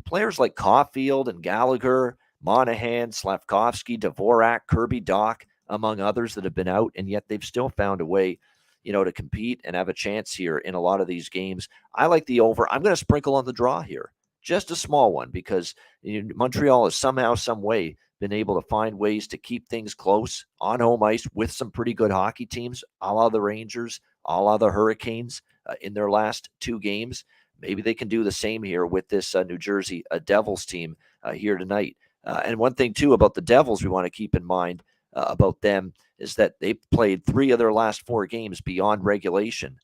players like Caulfield and Gallagher, Monahan, Slavkovsky, Dvorak, Kirby Dach, among others that have been out, and yet they've still found a way to compete and have a chance here in a lot of these games. I like the over. I'm going to sprinkle on the draw here, just a small one, because Montreal has somehow, some way been able to find ways to keep things close on home ice with some pretty good hockey teams, a la the Rangers, a la the Hurricanes in their last 2 games. Maybe they can do the same here with this New Jersey Devils team here tonight. And one thing, too, about the Devils we want to keep in mind about them is that they've played 3 of their last 4 games beyond regulation.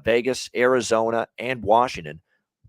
Vegas, Arizona, and Washington.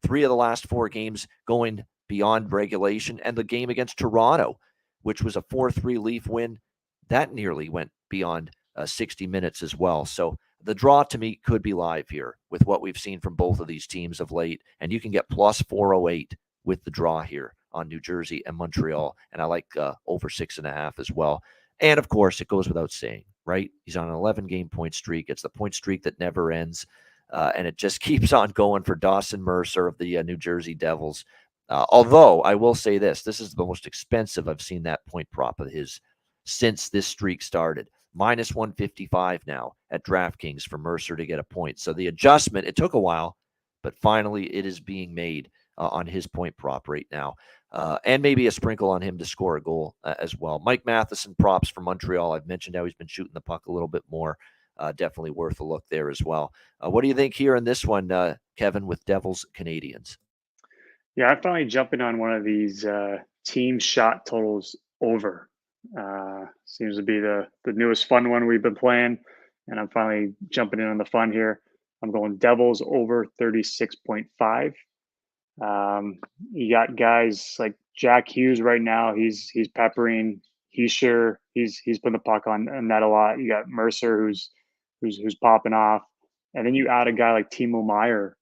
3 of the last 4 games going beyond regulation. And the game against Toronto, which was a 4-3 Leaf win, that nearly went beyond 60 minutes as well. So the draw, to me, could be live here with what we've seen from both of these teams of late. And you can get plus 408 with the draw here on New Jersey and Montreal. And I like over 6.5 as well. And, of course, it goes without saying, right? He's on an 11-game point streak. It's the point streak that never ends. And it just keeps on going for Dawson Mercer of the New Jersey Devils. Although, I will say this is the most expensive I've seen that point prop of his since this streak started. Minus 155 now at DraftKings for Mercer to get a point. So the adjustment, it took a while, but finally it is being made on his point prop right now. And maybe a sprinkle on him to score a goal as well. Mike Matheson props for Montreal. I've mentioned how he's been shooting the puck a little bit more. Definitely worth a look there as well. What do you think here in this one, Kevin, with Devils Canadiens? Yeah, I'm finally jumping on one of these team shot totals over. Seems to be the newest fun one we've been playing, and I'm finally jumping in on the fun here. I'm going Devils over 36.5. You got guys like Jack Hughes right now. He's peppering. He's putting the puck on net a lot. You got Mercer who's popping off, and then you add a guy like Timo Meier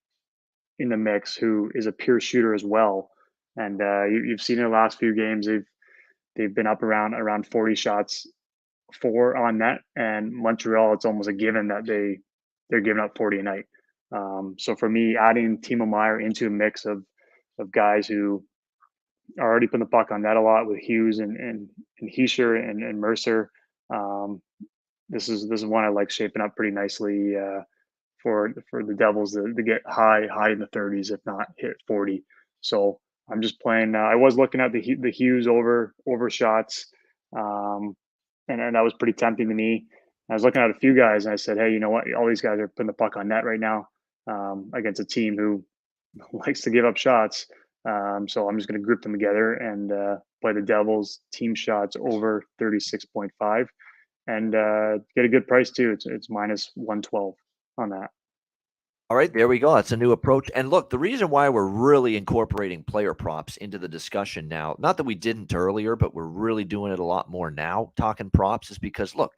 in the mix, who is a pure shooter as well. And you've seen in the last few games they've been up around 40 shots 4 on net, and Montreal, it's almost a given that they're giving up 40 a night. So for me, adding Timo Meier into a mix of guys who are already putting the puck on net a lot with Hughes and Heischer and Mercer. This is one I like shaping up pretty nicely for the Devils to get high in the 30s, if not hit 40. So I'm just playing. I was looking at the Hughes over shots, and that was pretty tempting to me. I was looking at a few guys, and I said, hey, you know what? All these guys are putting the puck on net right now against a team who likes to give up shots. So I'm just going to group them together and play the Devils team shots over 36.5 and get a good price too. It's minus 112 on that. All right, there we go. That's a new approach. And look, the reason why we're really incorporating player props into the discussion now, not that we didn't earlier, but we're really doing it a lot more now, talking props, is because, look,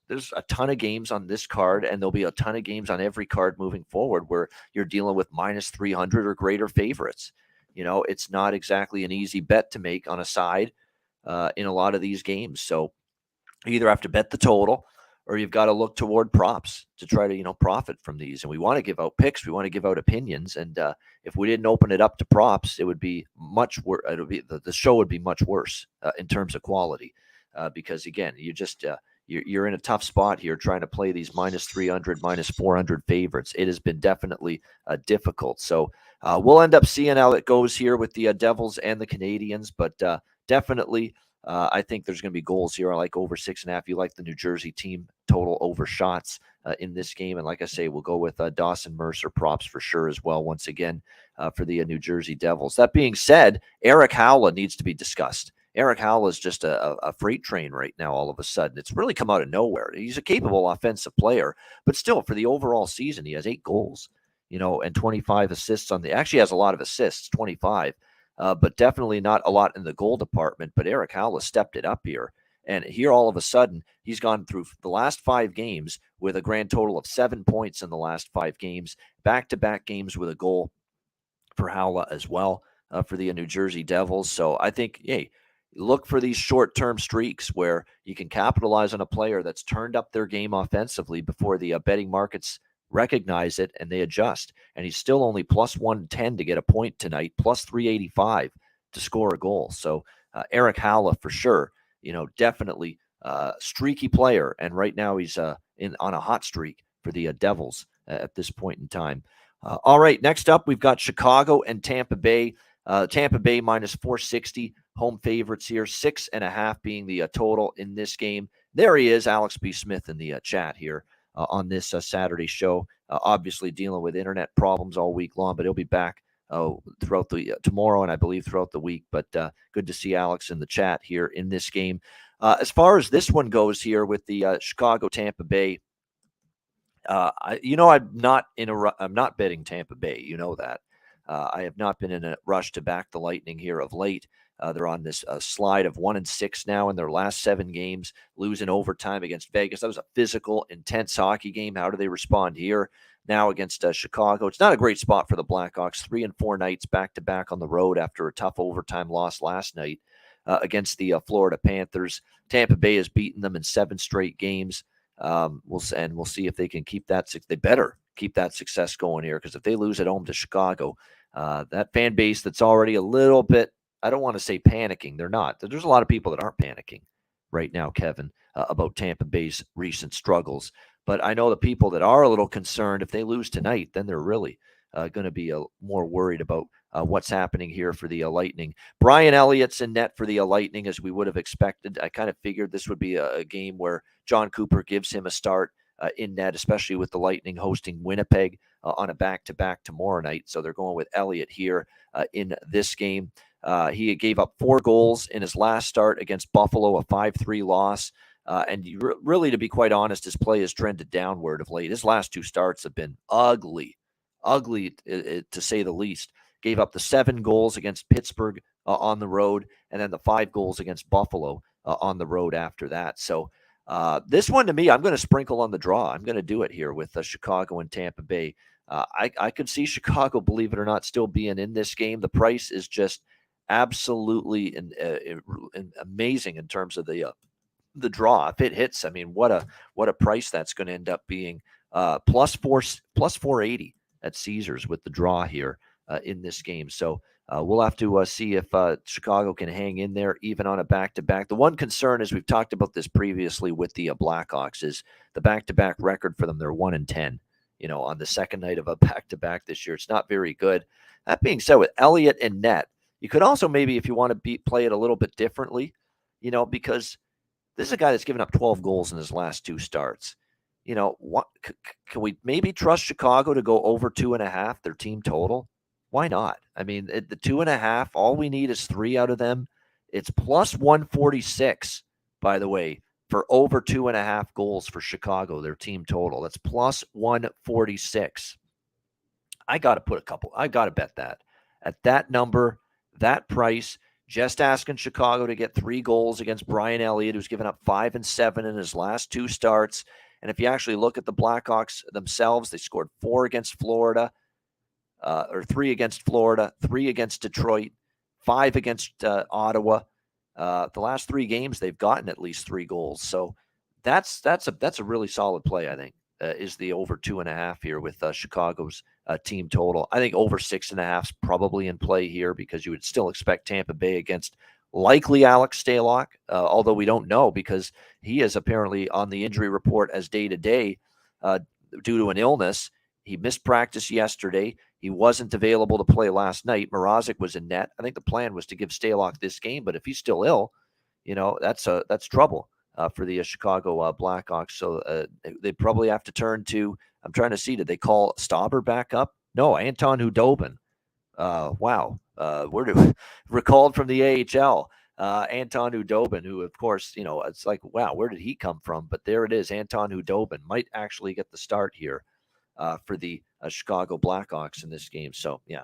there's a ton of games on this card, and there'll be a ton of games on every card moving forward where you're dealing with minus 300 or greater favorites. You know, it's not exactly an easy bet to make on a side in a lot of these games. So you either have to bet the total, or you've got to look toward props to try to, profit from these. And we want to give out picks. We want to give out opinions. And if we didn't open it up to props, it would be much worse. It would be the show would be much worse in terms of quality, because again, you're in a tough spot here trying to play these minus 300, minus 400 favorites. It has been definitely difficult. So we'll end up seeing how it goes here with the Devils and the Canadiens, but definitely. I think there's going to be goals here. I like over 6.5. You like the New Jersey team total over shots in this game. And like I say, we'll go with Dawson Mercer props for sure as well, once again, for the New Jersey Devils. That being said, Erik Haula needs to be discussed. Erik Haula is just a freight train right now all of a sudden. It's really come out of nowhere. He's a capable offensive player, but still for the overall season, he has 8 goals, and 25 assists actually has a lot of assists, 25. But definitely not a lot in the goal department. But Erik Haula stepped it up here. And here, all of a sudden, he's gone through the last 5 games with a grand total of 7 points in the last 5 games, back-to-back games with a goal for Haula as well for the New Jersey Devils. So I think, hey, look for these short-term streaks where you can capitalize on a player that's turned up their game offensively before the betting markets recognize it and they adjust. And he's still only plus 110 to get a point tonight, plus 385 to score a goal. So Erik Haula for sure, definitely streaky player. And right now he's on a hot streak for the Devils at this point in time. All right, next up we've got Chicago and Tampa Bay. Tampa Bay minus 460 home favorites here, 6.5 being the total in this game. There he is, Alex B. Smith in the chat here. On this Saturday show, obviously dealing with internet problems all week long, but he'll be back throughout the tomorrow and I believe throughout the week. But good to see Alex in the chat here in this game. As far as this one goes here with the Chicago Tampa Bay, I'm not betting Tampa Bay. You know that. I have not been in a rush to back the Lightning here of late. They're on this slide of 1-6 now in their last 7 games, losing overtime against Vegas. That was a physical, intense hockey game. How do they respond here now against Chicago? It's not a great spot for the Blackhawks. 3 and 4 nights back-to-back on the road after a tough overtime loss last night against the Florida Panthers. Tampa Bay has beaten them in 7 straight games. We'll see if they can keep that. They better keep that success going here, because if they lose at home to Chicago, that fan base that's already a little bit, I don't want to say panicking. They're not. There's a lot of people that aren't panicking right now, Kevin, about Tampa Bay's recent struggles. But I know the people that are a little concerned, if they lose tonight, then they're really going to be more worried about what's happening here for the Lightning. Brian Elliott's in net for the Lightning, as we would have expected. I kind of figured this would be a game where John Cooper gives him a start in net, especially with the Lightning hosting Winnipeg on a back-to-back tomorrow night. So they're going with Elliott here in this game. He gave up 4 goals in his last start against Buffalo, a 5-3 loss. And really, to be quite honest, his play has trended downward of late. His last 2 starts have been ugly to say the least. Gave up the 7 goals against Pittsburgh on the road, and then the 5 goals against Buffalo on the road after that. So this one, to me, I'm going to sprinkle on the draw. I'm going to do it here with Chicago and Tampa Bay. I could see Chicago, believe it or not, still being in this game. The price is just absolutely amazing in terms of the the draw. If it hits, I mean, what a price that's going to end up being. Plus 480 at Caesars with the draw here in this game. So we'll have to see if Chicago can hang in there even on a back-to-back. The one concern, as we've talked about this previously with the Blackhawks, is the back-to-back record for them. They're 1-10, on the second night of a back-to-back this year. It's not very good. That being said, with Elliott and net, you could also maybe, if you want to play it a little bit differently, because this is a guy that's given up 12 goals in his last 2 starts. What can we maybe trust Chicago to go over 2.5, their team total? Why not? I mean, the 2.5, all we need is 3 out of them. It's plus 146, by the way, for over 2.5 goals for Chicago, their team total. That's plus 146. I got to bet that at that number, that price. Just asking Chicago to get 3 goals against Brian Elliott, who's given up 5 and 7 in his last 2 starts. And if you actually look at the Blackhawks themselves, they scored 4 against Florida, or 3 against Florida, 3 against Detroit, 5 against Ottawa. The last 3 games, they've gotten at least 3 goals. So that's a really solid play, I think, is the over 2.5 here with Chicago's team total. I think over 6.5 is probably in play here because you would still expect Tampa Bay against likely Alex Stalock, although we don't know because he is apparently on the injury report as day-to-day due to an illness. He missed practice yesterday. He wasn't available to play last night. Mrazek was in net. I think the plan was to give Stalock this game, but if he's still ill, that's trouble for the Chicago Blackhawks. So they probably have to turn to, I'm trying to see, did they call Stauber back up? No, Anton Hudobin. Wow. Recalled from the AHL, Anton Hudobin, who, of course, it's like, wow, where did he come from? But there it is. Anton Hudobin might actually get the start here for the Chicago Blackhawks in this game. So, yeah,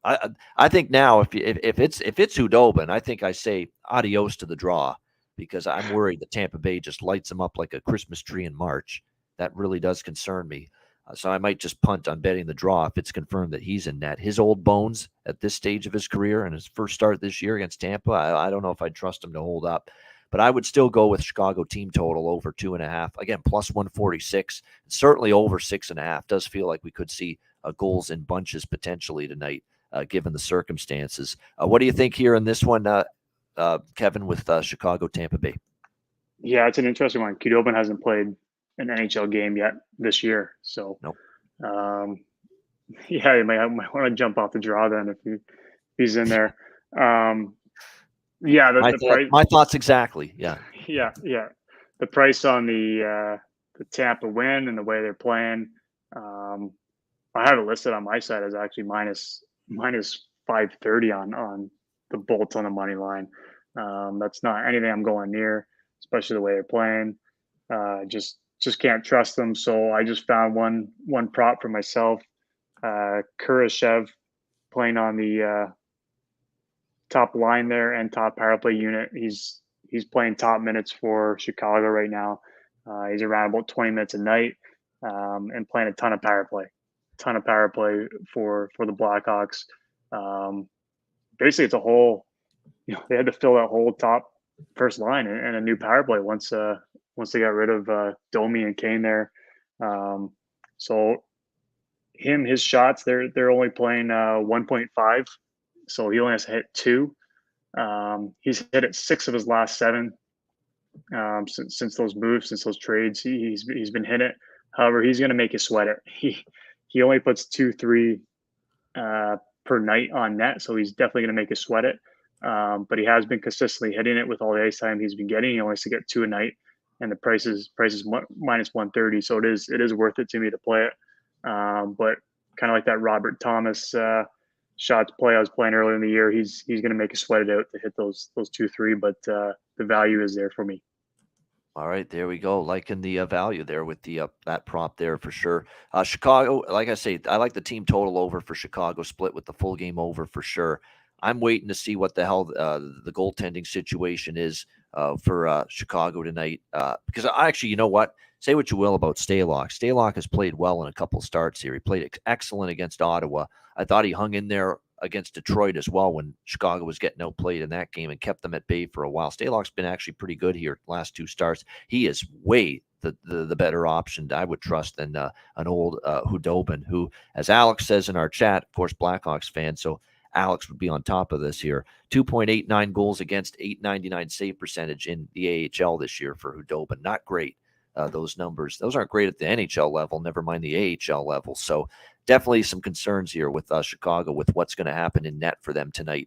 I think now if it's Hudobin, I think I say adios to the draw because I'm worried that Tampa Bay just lights them up like a Christmas tree in March. That really does concern me. So I might just punt on betting the draw if it's confirmed that he's in net. His old bones at this stage of his career and his first start this year against Tampa, I don't know if I'd trust him to hold up. But I would still go with Chicago team total over 2.5. Again, plus 146. Certainly over 6.5. Does feel like we could see goals in bunches potentially tonight, given the circumstances. What do you think here in this one, Kevin, with Chicago Tampa Bay? Yeah, it's an interesting one. Hudobin hasn't played an NHL game yet this year. So, nope. Yeah, you might want to jump off the draw then if he's in there. Yeah, my thoughts exactly. Yeah. The price on the Tampa win and the way they're playing, I have it listed on my side as actually minus 530 on the Bolts on the money line. That's not anything I'm going near, especially the way they're playing. Just can't trust them. So I just found one prop for myself. Kurashev playing on the top line there and top power play unit. He's playing top minutes for Chicago right now. He's around about 20 minutes a night and playing a ton of power play for the Blackhawks. Basically, it's a whole. They had to fill that whole top first line and a new power play once they got rid of Domi and Kane there. So his shots, they're only playing 1.5. So he only has to hit 2. He's hit it 6 of his last 7 since those moves, since those trades. He's been hitting it. However, he's going to make you sweat it. He only puts 2-3 per night on net, so he's definitely going to make you sweat it. But he has been consistently hitting it with all the ice time he's been getting. He only has to get 2 a night, and the price is minus 130. So it is worth it to me to play it. But kind of like that Robert Thomas shots play I was playing earlier in the year, he's going to make you sweat it out to hit those 2-3. But the value is there for me. All right, there we go. Liking the value there with the that prop there for sure. Chicago, like I say, I like the team total over for Chicago, split with the full game over for sure. I'm waiting to see what the hell the goaltending situation is for Chicago tonight. Because I actually, you know what? Say what you will about Stalock. Stalock has played well in a couple starts here. He played excellent against Ottawa. I thought he hung in there against Detroit as well when Chicago was getting outplayed in that game and kept them at bay for a while. Stalock's been actually pretty good here last 2 starts. He is way the better option I would trust than an old Hudobin, who, as Alex says in our chat, of course, Blackhawks fan, so Alex would be on top of this here. 2.89 goals against, 899 save percentage in the AHL this year for Hudobin. Not great. Those numbers, those aren't great at the NHL level, never mind the AHL level. So definitely some concerns here with Chicago with what's going to happen in net for them tonight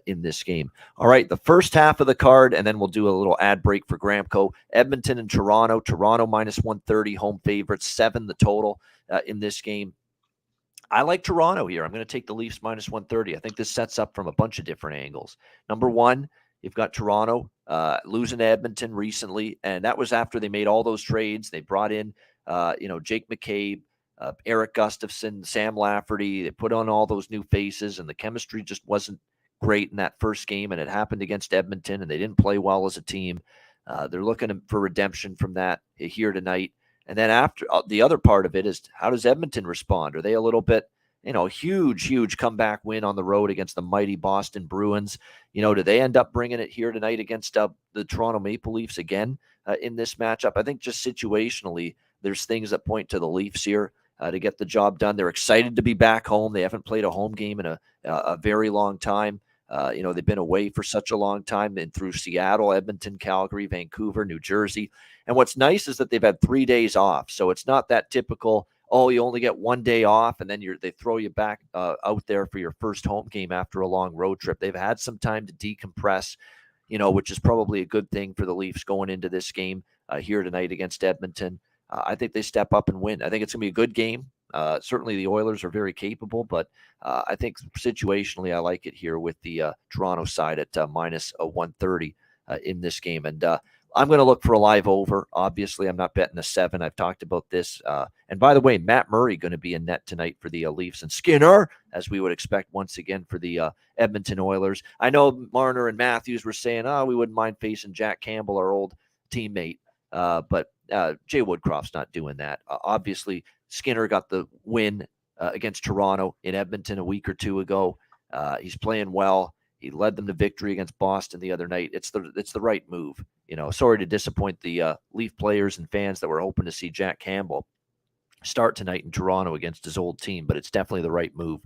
in this game. All right, the first half of the card, and then we'll do a little ad break for Gramco. Edmonton and Toronto. Toronto minus 130, home favorites, 7 the total in this game. I like Toronto here. I'm going to take the Leafs minus 130. I think this sets up from a bunch of different angles. Number one, you've got Toronto losing to Edmonton recently, and that was after they made all those trades. They brought in, Jake McCabe, Eric Gustafson, Sam Lafferty. They put on all those new faces, and the chemistry just wasn't great in that first game, and it happened against Edmonton, and they didn't play well as a team. They're looking for redemption from that here tonight. And then after the other part of it is, how does Edmonton respond? Are they a little bit, huge comeback win on the road against the mighty Boston Bruins? Do they end up bringing it here tonight against the Toronto Maple Leafs again in this matchup? I think just situationally, there's things that point to the Leafs here to get the job done. They're excited to be back home. They haven't played a home game in a very long time. They've been away for such a long time and through Seattle, Edmonton, Calgary, Vancouver, New Jersey. And what's nice is that they've had 3 days off. So it's not that typical, you only get 1 day off and then they throw you back out there for your first home game after a long road trip. They've had some time to decompress, which is probably a good thing for the Leafs going into this game here tonight against Edmonton. I think they step up and win. I think it's going to be a good game. Certainly the Oilers are very capable, but I think situationally I like it here with the Toronto side at minus 130 in this game. And I'm going to look for a live over. Obviously, I'm not betting a 7. I've talked about this. And by the way, Matt Murray going to be in net tonight for the Leafs, and Skinner, as we would expect once again for the Edmonton Oilers. I know Marner and Matthews were saying, we wouldn't mind facing Jack Campbell, our old teammate. But Jay Woodcroft's not doing that. Obviously, Skinner got the win against Toronto in Edmonton a week or 2 ago. He's playing well. He led them to victory against Boston the other night. It's the right move. Sorry to disappoint the Leaf players and fans that were hoping to see Jack Campbell start tonight in Toronto against his old team, but it's definitely the right move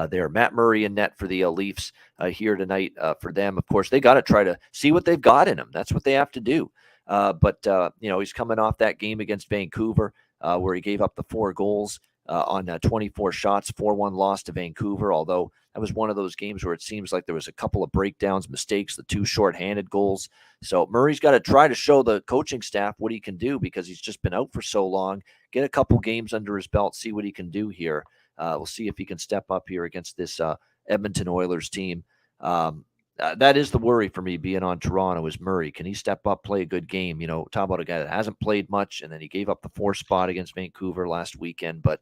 there. Matt Murray in net for the Leafs here tonight for them. Of course, they got to try to see what they've got in him. That's what they have to do. But he's coming off that game against Vancouver where he gave up the 4 goals on 24 shots, 4-1 loss to Vancouver, although that was one of those games where it seems like there was a couple of breakdowns, mistakes, the 2 shorthanded goals. So Murray's got to try to show the coaching staff what he can do because he's just been out for so long. Get a couple games under his belt, see what he can do here. We'll see if he can step up here against this Edmonton Oilers team. That is the worry for me being on Toronto is Murray. Can he step up, play a good game? Talk about a guy that hasn't played much, and then he gave up the 4th spot against Vancouver last weekend. But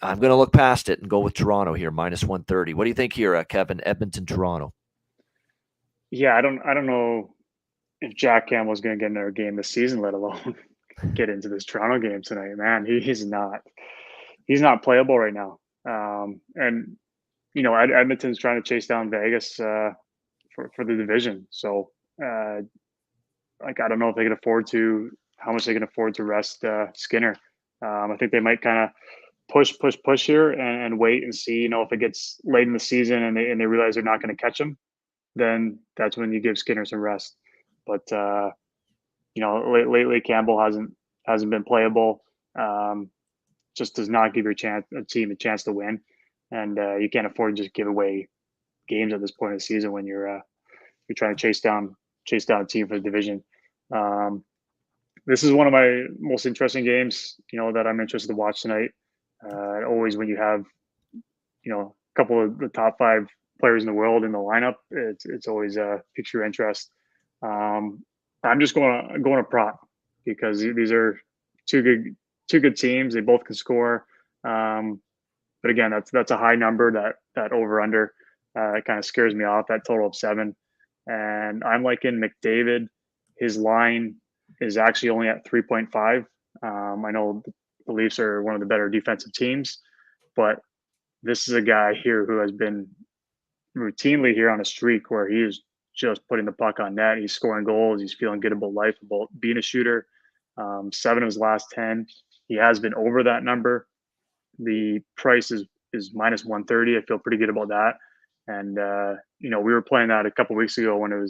I'm going to look past it and go with Toronto here, minus 130. What do you think here, Kevin? Edmonton, Toronto. Yeah, I don't know if Jack Campbell's going to get another game this season, let alone get into this Toronto game tonight. Man, he's not playable right now. And Edmonton's trying to chase down Vegas for the division. So, I don't know if they can afford to, how much they can afford to rest Skinner. I think they might kind of push here and wait and see. If it gets late in the season and they realize they're not going to catch him, then that's when you give Skinner some rest. But lately Campbell hasn't been playable. Just does not give your team a chance to win. And you can't afford to just give away games at this point of the season when you're trying to chase down a team for the division. This is one of my most interesting games, that I'm interested to watch tonight. Always when you have, a couple of the top 5 players in the world in the lineup, it's always piques your interest. I'm just going to prop because these are two good teams. They both can score. But again, that's a high number. That over under kind of scares me off. That total of 7, and I'm liking McDavid. His line is actually only at 3.5. I know the Leafs are one of the better defensive teams, but this is a guy here who has been routinely here on a streak where he is just putting the puck on net. He's scoring goals. He's feeling good about life, about being a shooter. 7 of his last 10. He has been over that number. The price is minus 130. I feel pretty good about that. And we were playing that a couple weeks ago when I think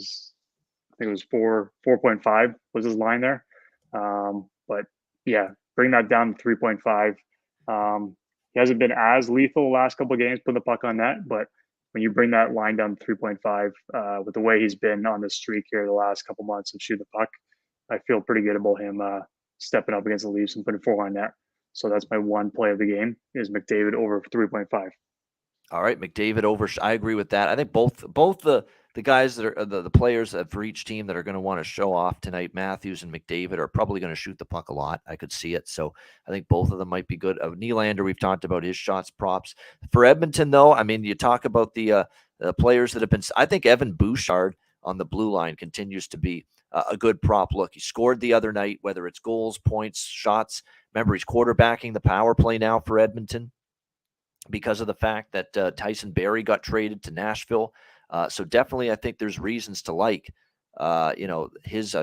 it was 4.5 was his line there. But yeah, bring that down to 3.5. He hasn't been as lethal the last couple of games putting the puck on net, but when you bring that line down to 3.5, with the way he's been on the streak here the last couple months of shooting the puck, I feel pretty good about him stepping up against the Leafs and putting 4 on net. So that's my one play of the game is McDavid over 3.5. All right, McDavid over. I agree with that. I think both the guys that are the players for each team that are going to want to show off tonight, Matthews and McDavid, are probably going to shoot the puck a lot. I could see it. So I think both of them might be good. Nylander, we've talked about his shots, props. For Edmonton, though, I mean, you talk about the players that have been. I think Evan Bouchard on the blue line continues to be a good prop look. He scored the other night, whether it's goals, points, shots. Remember, he's quarterbacking the power play now for Edmonton because of the fact that Tyson Barrie got traded to Nashville. So definitely, I think there's reasons to like, his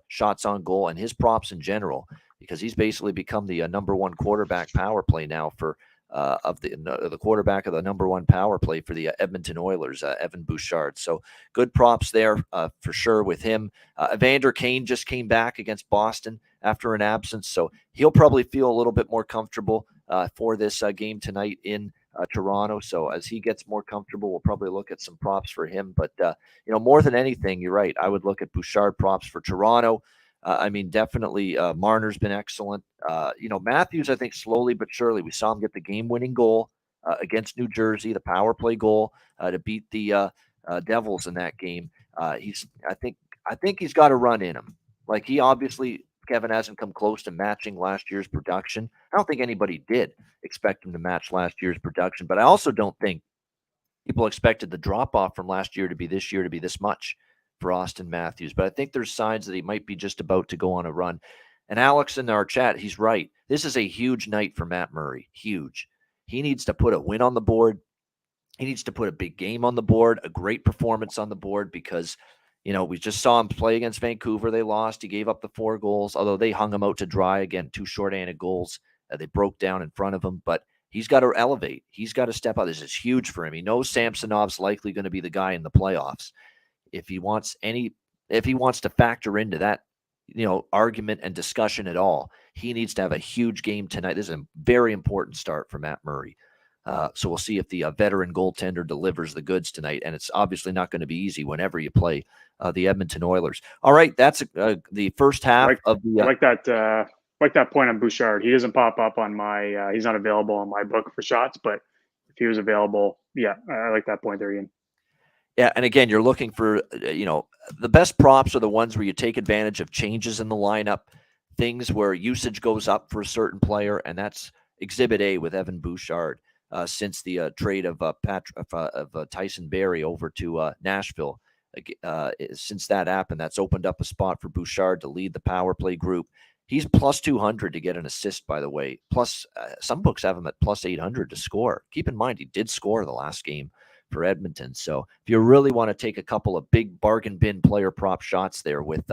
shots on goal and his props in general, because he's basically become the number one quarterback power play now for the quarterback of the number one power play for the Edmonton Oilers, Evan Bouchard. So good props there for sure with him. Evander Kane just came back against Boston after an absence, so he'll probably feel a little bit more comfortable for this game tonight in Toronto. So as he gets more comfortable, we'll probably look at some props for him. But more than anything, you're right. I would look at Bouchard props for Toronto. I mean, definitely Marner's been excellent. Matthews, I think slowly but surely, we saw him get the game-winning goal against New Jersey, the power play goal to beat the Devils in that game. I think he's got a run in him. Like, he obviously, Kevin, hasn't come close to matching last year's production. I don't think anybody did expect him to match last year's production, but I also don't think people expected the drop-off from last year to be this year to be this much for Austin Matthews. But I think there's signs that he might be just about to go on a run. And Alex in our chat, he's right. This is a huge night for Matt Murray. Huge. He needs to put a win on the board. He needs to put a big game on the board, a great performance on the board, because we just saw him play against Vancouver. They lost. He gave up the 4 goals, although they hung him out to dry. Again, 2 short-handed goals. They broke down in front of him, but he's got to elevate. He's got to step up. This is huge for him. He knows Samsonov's likely going to be the guy in the playoffs. If he wants to factor into that, argument and discussion at all, he needs to have a huge game tonight. This is a very important start for Matt Murray. So we'll see if the veteran goaltender delivers the goods tonight. And it's obviously not going to be easy whenever you play the Edmonton Oilers. All right, that's the first half of the. Like that point on Bouchard. He doesn't pop up on my. He's not available on my book for shots, but if he was available, yeah, I like that point there, Ian. Yeah, and again, you're looking for the best props are the ones where you take advantage of changes in the lineup, things where usage goes up for a certain player, and that's Exhibit A with Evan Bouchard. Since the trade of Tyson Barrie over to Nashville, since that happened, that's opened up a spot for Bouchard to lead the power play group. He's plus 200 to get an assist, by the way. Plus, some books have him at plus 800 to score. Keep in mind, he did score the last game for Edmonton. So if you really want to take a couple of big bargain bin player prop shots there with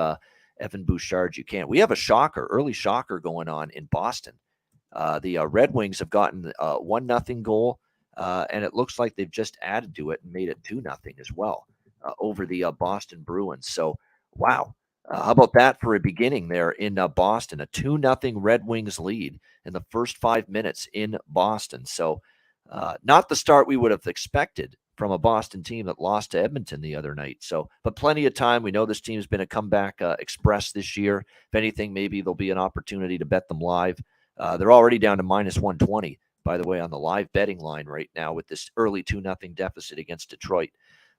Evan Bouchard, you can. We have a early shocker going on in Boston. The Red Wings have gotten a 1-0 goal, and it looks like they've just added to it and made it 2-0 as well over the Boston Bruins. So, wow. How about that for a beginning there in Boston? A 2-0 Red Wings lead in the first 5 minutes in Boston. So not the start we would have expected from a Boston team that lost to Edmonton the other night. So, but plenty of time. We know this team's been a comeback express this year. If anything, maybe there'll be an opportunity to bet them live. They're already down to minus 120, by the way, on the live betting line right now with this early 2-0 deficit against Detroit.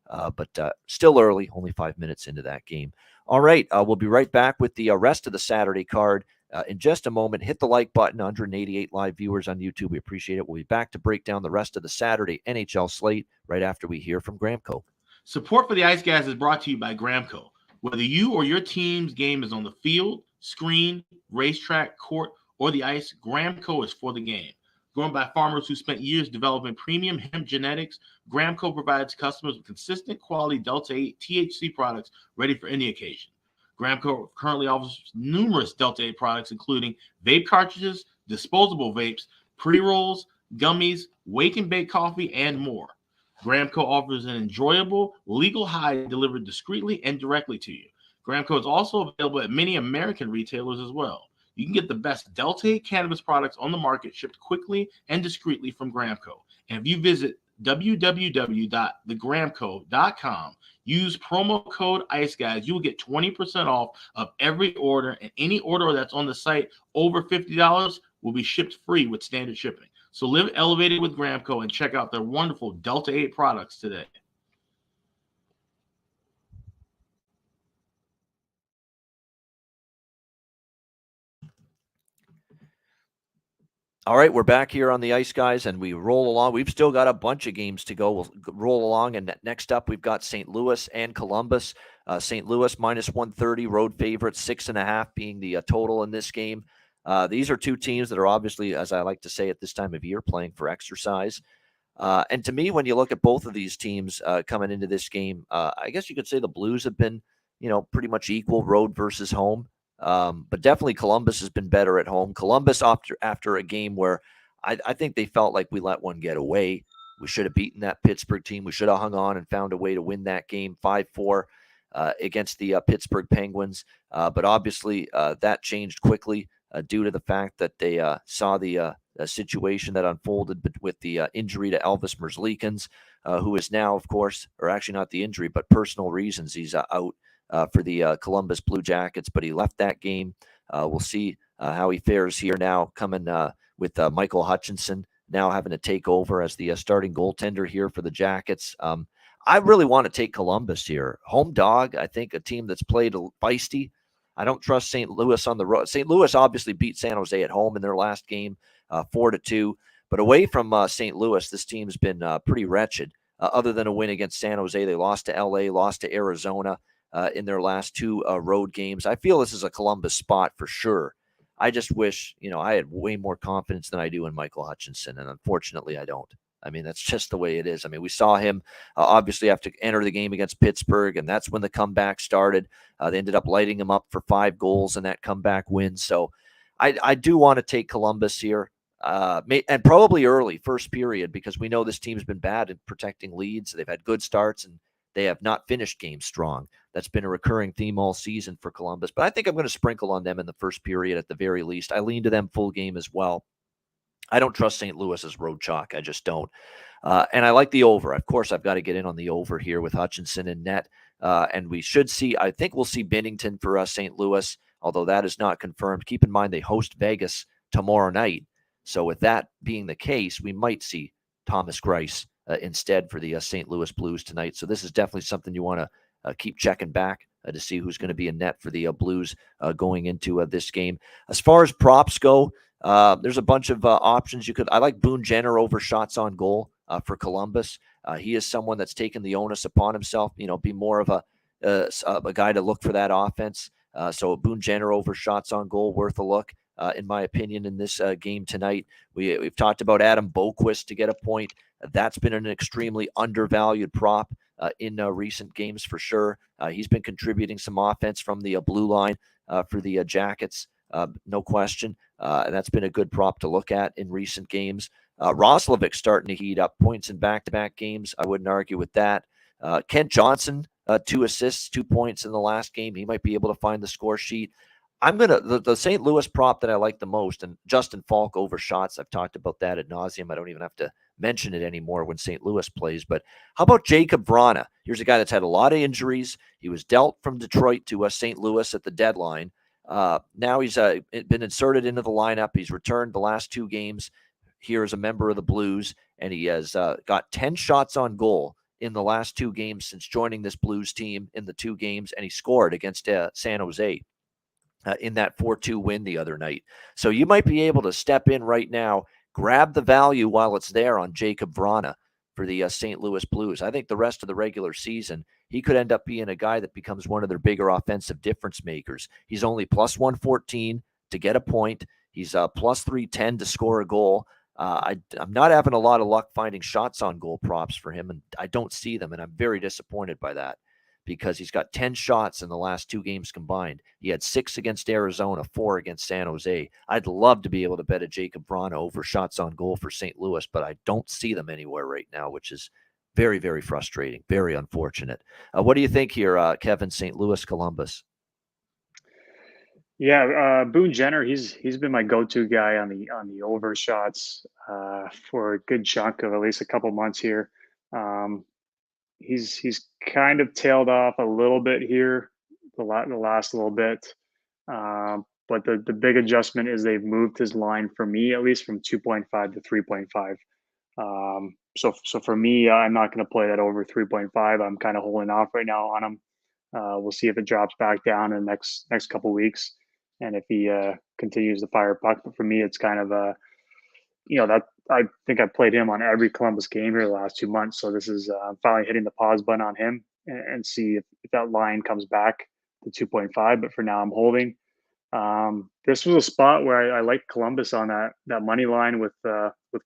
But still early, only 5 minutes into that game. All right, we'll be right back with the rest of the Saturday card in just a moment. Hit the like button, 188 live viewers on YouTube. We appreciate it. We'll be back to break down the rest of the Saturday NHL slate right after we hear from Gramco. Support for the Ice Guys is brought to you by Gramco. Whether you or your team's game is on the field, screen, racetrack, court, or the ice, Gramco is for the game. Grown by farmers who spent years developing premium hemp genetics, Gramco provides customers with consistent quality Delta 8 THC products ready for any occasion. Gramco currently offers numerous Delta 8 products, including vape cartridges, disposable vapes, pre-rolls, gummies, wake and bake coffee, and more. Gramco offers an enjoyable, legal high delivered discreetly and directly to you. Gramco is also available at many American retailers as well. You can get the best Delta 8 cannabis products on the market shipped quickly and discreetly from Gramco. And if you visit www.thegramco.com, use promo code IceGuys, you will get 20% off of every order, and any order that's on the site over $50 will be shipped free with standard shipping. So live elevated with Gramco and check out their wonderful Delta 8 products today. All right, we're back here on the ice, guys, and we roll along. We've still got a bunch of games to go. We'll roll along, and next up, we've got St. Louis and Columbus. St. Louis minus 130, road favorites, 6.5 being the total in this game. These are two teams that are obviously, as I like to say at this time of year, playing for exercise. And to me, when you look at both of these teams coming into this game, I guess you could say the Blues have been, pretty much equal, road versus home. But definitely Columbus has been better at home. Columbus after a game where I think they felt like we let one get away. We should have beaten that Pittsburgh team. We should have hung on and found a way to win that game 5-4 against the Pittsburgh Penguins. But obviously that changed quickly due to the fact that they saw the situation that unfolded with the injury to Elvis Merzlikins, who is now, of course, or actually not the injury, but personal reasons, he's out for the Columbus Blue Jackets, but he left that game. We'll see how he fares here now, coming with Michael Hutchinson now having to take over as the starting goaltender here for the Jackets. I really want to take Columbus here. Home dog, I think a team that's played feisty. I don't trust St. Louis on the road. St. Louis obviously beat San Jose at home in their last game, 4-2. But away from St. Louis, this team's been pretty wretched. Other than a win against San Jose, they lost to LA, lost to Arizona in their last two road games. I feel this is a Columbus spot for sure. I just wish, I had way more confidence than I do in Michael Hutchinson, and unfortunately I don't. I mean, that's just the way it is. I mean, we saw him obviously have to enter the game against Pittsburgh, and that's when the comeback started. They ended up lighting him up for 5 goals in that comeback win. So I do want to take Columbus here, and probably early, first period, because we know this team's been bad at protecting leads. They've had good starts, and they have not finished games strong. That's been a recurring theme all season for Columbus. But I think I'm going to sprinkle on them in the first period at the very least. I lean to them full game as well. I don't trust St. Louis as road chalk. I just don't. And I like the over. Of course, I've got to get in on the over here with Hutchinson and net. And we should see, I think we'll see Binnington for St. Louis, although that is not confirmed. Keep in mind they host Vegas tomorrow night. So with that being the case, we might see Thomas Greiss instead for the St. Louis Blues tonight. So this is definitely something you want to keep checking back to see who's going to be in net for the Blues going into this game. As far as props go, there's a bunch of options. I like Boone Jenner over shots on goal for Columbus. He is someone that's taken the onus upon himself, be more of a guy to look for that offense. So Boone Jenner over shots on goal, worth a look, in my opinion, in this game tonight. We've talked about Adam Boquist to get a point. That's been an extremely undervalued prop in recent games for sure. He's been contributing some offense from the blue line for the Jackets, no question. That's been a good prop to look at in recent games. Roslovic starting to heat up, points in back-to-back games. I wouldn't argue with that. Kent Johnson, 2 assists, 2 points in the last game. He might be able to find the score sheet. I'm going to, the St. Louis prop that I like the most, and Justin Falk over shots. I've talked about that ad nauseum. I don't even have to mention it anymore when St. Louis plays. But how about Jacob Vrana? Here's a guy that's had a lot of injuries. He was dealt from Detroit to St. Louis at the deadline. Now he's been inserted into the lineup. He's returned the last 2 games here as a member of the Blues, and he has got 10 shots on goal in the last 2 games since joining this Blues team in the 2 games, and he scored against San Jose in that 4-2 win the other night. So you might be able to step in right now, grab the value while it's there on Jacob Vrana for the St. Louis Blues. I think the rest of the regular season, he could end up being a guy that becomes one of their bigger offensive difference makers. He's only plus 114 to get a point. He's plus 310 to score a goal. I'm not having a lot of luck finding shots on goal props for him, and I don't see them, and I'm very disappointed by that because he's got 10 shots in the last 2 games combined. He had 6 against Arizona, 4 against San Jose. I'd love to be able to bet a Jacob Vrana over shots on goal for St. Louis, but I don't see them anywhere right now, which is very, very frustrating, very unfortunate. What do you think here, Kevin, St. Louis, Columbus? Yeah, Boone Jenner, he's been my go-to guy on the over shots for a good chunk of at least a couple months here. Um, he's kind of tailed off a little bit here, the last little bit. But the big adjustment is they've moved his line for me at least from 2.5 to 3.5. So for me, I'm not going to play that over 3.5. I'm kind of holding off right now on him. We'll see if it drops back down in the next couple weeks, and if he continues to fire puck. But for me, it's kind of that I think I played him on every Columbus game here the last 2 months. So this is finally hitting the pause button on him and see if that line comes back to 2.5. But for now, I'm holding. This was a spot where I like Columbus on that money line with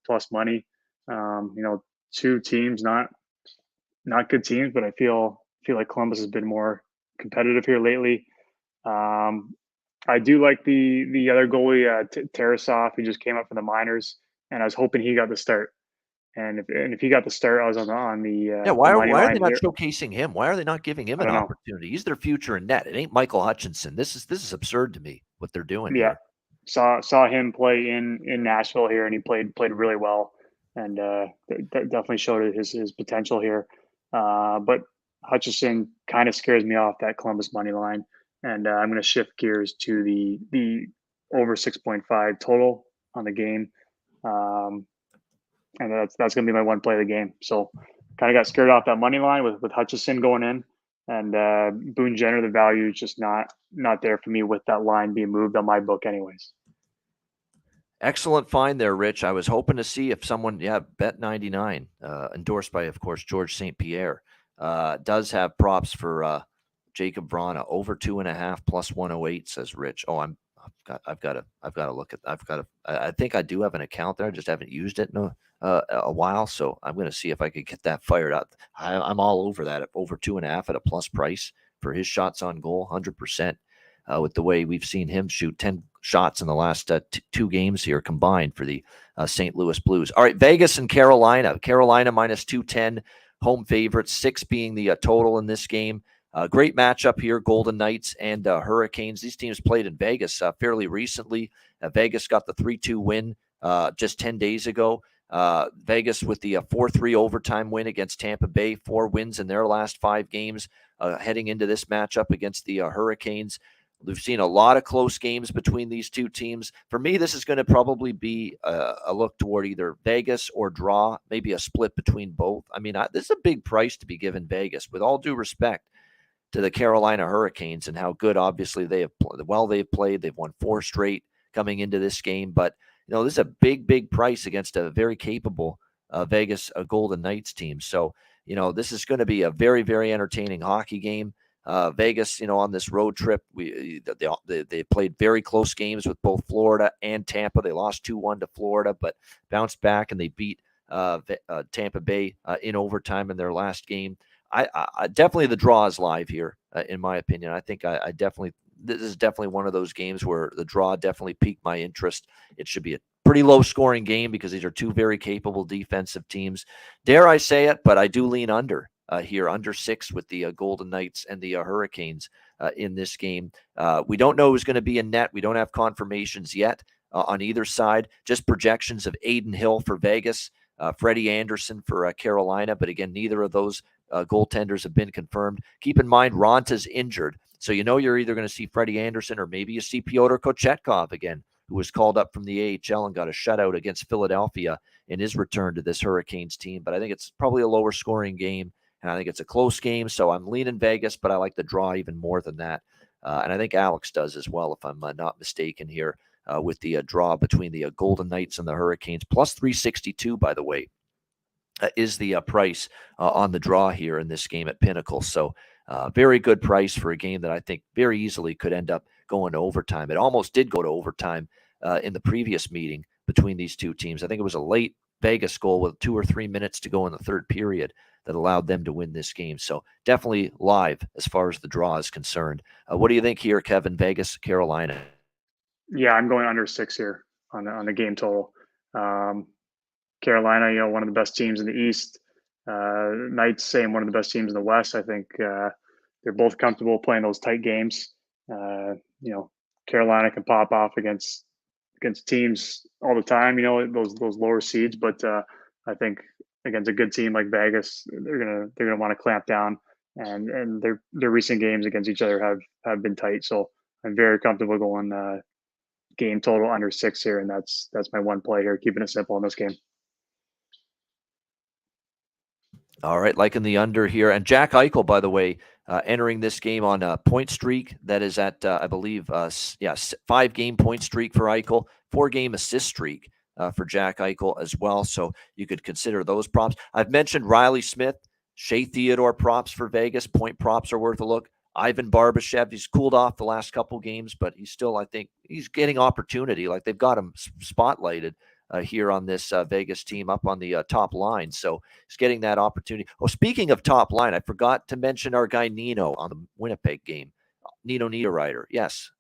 plus money. 2 teams, not good teams, but I feel like Columbus has been more competitive here lately. I do like the other goalie, Tarasov, who just came up from the minors, and I was hoping he got the start. And if he got the start, I was on the Why money are line they not here. showcasing him? Why are they not giving him I an don't know. opportunity? He's their future in net. It ain't Michael Hutchinson. This is absurd to me what they're doing Yeah, here. saw him play in Nashville here, and he played really well, and definitely showed his potential here. But Hutchison kind of scares me off that Columbus money line, and I'm going to shift gears to the over 6.5 total on the game, and that's going to be my one play of the game. So kind of got scared off that money line with Hutchison going in. And Boone Jenner, the value is just not there for me with that line being moved on my book anyways. Excellent find there, Rich. I was hoping to see if someone, Bet99, endorsed by, of course, George St. Pierre, does have props for Jacob Vrana over 2.5 plus 108, says Rich. Oh, I've got to look at. I think I do have an account there. I just haven't used it in a while, so I'm going to see if I could get that fired up. I'm all over that at over 2.5 at a plus price for his shots on goal, 100%. With the way we've seen him shoot 10 shots in the last 2 games here combined for the St. Louis Blues. All right, Vegas and Carolina. Carolina minus 210, home favorites, 6 being the total in this game. Great matchup here, Golden Knights and Hurricanes. These teams played in Vegas fairly recently. Vegas got the 3-2 win just 10 days ago. Vegas with the 4-3 overtime win against Tampa Bay, 4 wins in their last 5 games heading into this matchup against the Hurricanes. We've seen a lot of close games between these 2 teams. For me, this is going to probably be a look toward either Vegas or draw, maybe a split between both. I mean, this is a big price to be given Vegas, with all due respect to the Carolina Hurricanes and how good, obviously, they've played. They've won 4 straight coming into this game. But, this is a big price against a very capable Vegas Golden Knights team. So, this is going to be a very, very entertaining hockey game. Vegas, on this road trip, they played very close games with both Florida and Tampa. They lost 2-1 to Florida, but bounced back and they beat Tampa Bay in overtime in their last game. I definitely, the draw is live here, in my opinion. I think this is definitely one of those games where the draw definitely piqued my interest. It should be a pretty low scoring game because these are 2 very capable defensive teams. Dare I say it, but I do lean under. Here, under 6 with the Golden Knights and the Hurricanes in this game. We don't know who's going to be in net. We don't have confirmations yet on either side. Just projections of Aiden Hill for Vegas, Freddie Anderson for Carolina. But again, neither of those goaltenders have been confirmed. Keep in mind, Ronta's injured. So you're either going to see Freddie Anderson or maybe you see Pyotr Kochetkov again, who was called up from the AHL and got a shutout against Philadelphia in his return to this Hurricanes team. But I think it's probably a lower scoring game. And I think it's a close game, so I'm leaning Vegas, but I like the draw even more than that. And I think Alex does as well, if I'm not mistaken here, with the draw between the Golden Knights and the Hurricanes. Plus 362, by the way, is the price on the draw here in this game at Pinnacle. So very good price for a game that I think very easily could end up going to overtime. It almost did go to overtime in the previous meeting between these two teams. I think it was a late Vegas goal with 2 or 3 minutes to go in the third period that allowed them to win this game. So definitely live as far as the draw is concerned. What do you think here, Kevin? Vegas, Carolina? Yeah, I'm going under 6 here on the game total. Carolina, one of the best teams in the East. Knights, same, one of the best teams in the West. I think they're both comfortable playing those tight games. Carolina can pop off against teams all the time. Those lower seeds, but I think against a good team like Vegas, they're gonna want to clamp down, and their recent games against each other have been tight. So I'm very comfortable going game total under 6 here, and that's my one play here, keeping it simple in this game. All right, liking the under here. And Jack Eichel, by the way, entering this game on a point streak that is at, I believe, 5-game point streak for Eichel, 4-game assist streak for Jack Eichel as well. So you could consider those props. I've mentioned Riley Smith, Shea Theodore props for Vegas. Point props are worth a look. Ivan Barbashev, he's cooled off the last couple games, but he's still, I think, he's getting opportunity. Like they've got him spotlighted here on this Vegas team up on the top line. So he's getting that opportunity. Oh, speaking of top line, I forgot to mention our guy Nino on the Winnipeg game. Nino Niederreiter. Yes,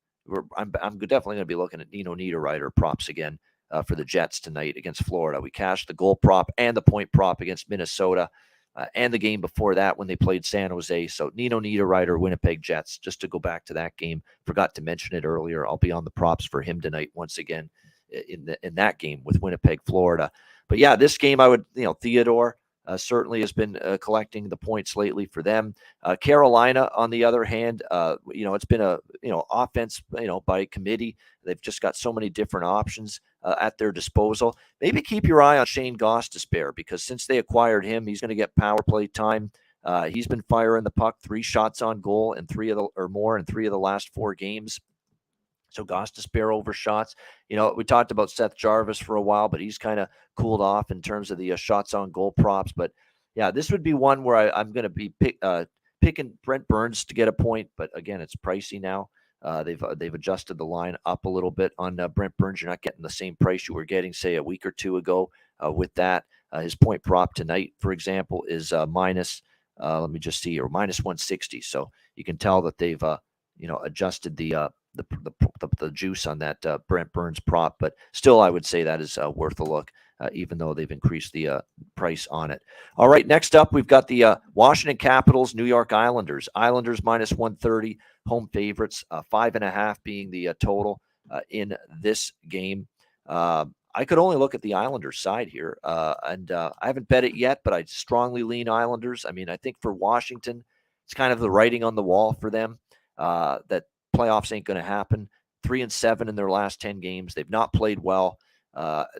I'm definitely going to be looking at Nino Niederreiter props again for the Jets tonight against Florida. We cashed the goal prop and the point prop against Minnesota and the game before that when they played San Jose. So Nino Niederreiter, Winnipeg Jets, just to go back to that game. Forgot to mention it earlier. I'll be on the props for him tonight once again in that game with Winnipeg, Florida. But yeah, this game I would, Theodore certainly has been collecting the points lately for them. Carolina, on the other hand, it's been a, offense, by committee. They've just got so many different options at their disposal. Maybe keep your eye on Shane Gostisbehere, because since they acquired him, he's going to get power play time. He's been firing the puck, 3 shots on goal in 3 of the last 4 games. So Gostisbehere over shots. We talked about Seth Jarvis for a while, but he's kind of cooled off in terms of the shots on goal props. But yeah, this would be one where I'm going to be picking Brent Burns to get a point. But again, it's pricey now. They've adjusted the line up a little bit on Brent Burns. You're not getting the same price you were getting, say, a week or two ago with that. His point prop tonight, for example, is minus, let me just see here, minus 160. So you can tell that they've, adjusted the juice on that Brent Burns prop, but still I would say that is worth a look, even though they've increased the price on it. All right, next up we've got the Washington Capitals, New York Islanders. Islanders minus 130, home favorites, 5.5 being the total in this game. I could only look at the Islanders side here, and I haven't bet it yet, but I strongly lean Islanders. I mean, I think for Washington, it's kind of the writing on the wall for them that playoffs ain't going to happen. 3-7 in their last 10 games. They've not played well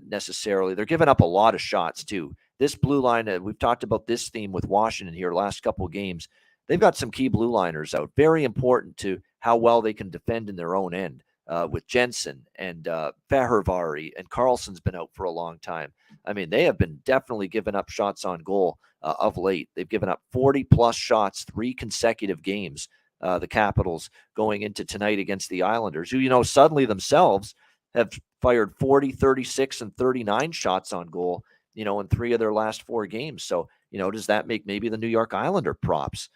necessarily. They're giving up a lot of shots too. This blue line, we've talked about this theme with Washington here last couple of games. They've got some key blue liners out. Very important to how well they can defend in their own end with Jensen and Fehervari, and Carlson's been out for a long time. I mean, they have been definitely giving up shots on goal of late. They've given up 40-plus shots 3 consecutive games. The Capitals going into tonight against the Islanders, who, suddenly themselves have fired 40, 36, and 39 shots on goal, in 3 of their last 4 games. So, does that make maybe the New York Islander props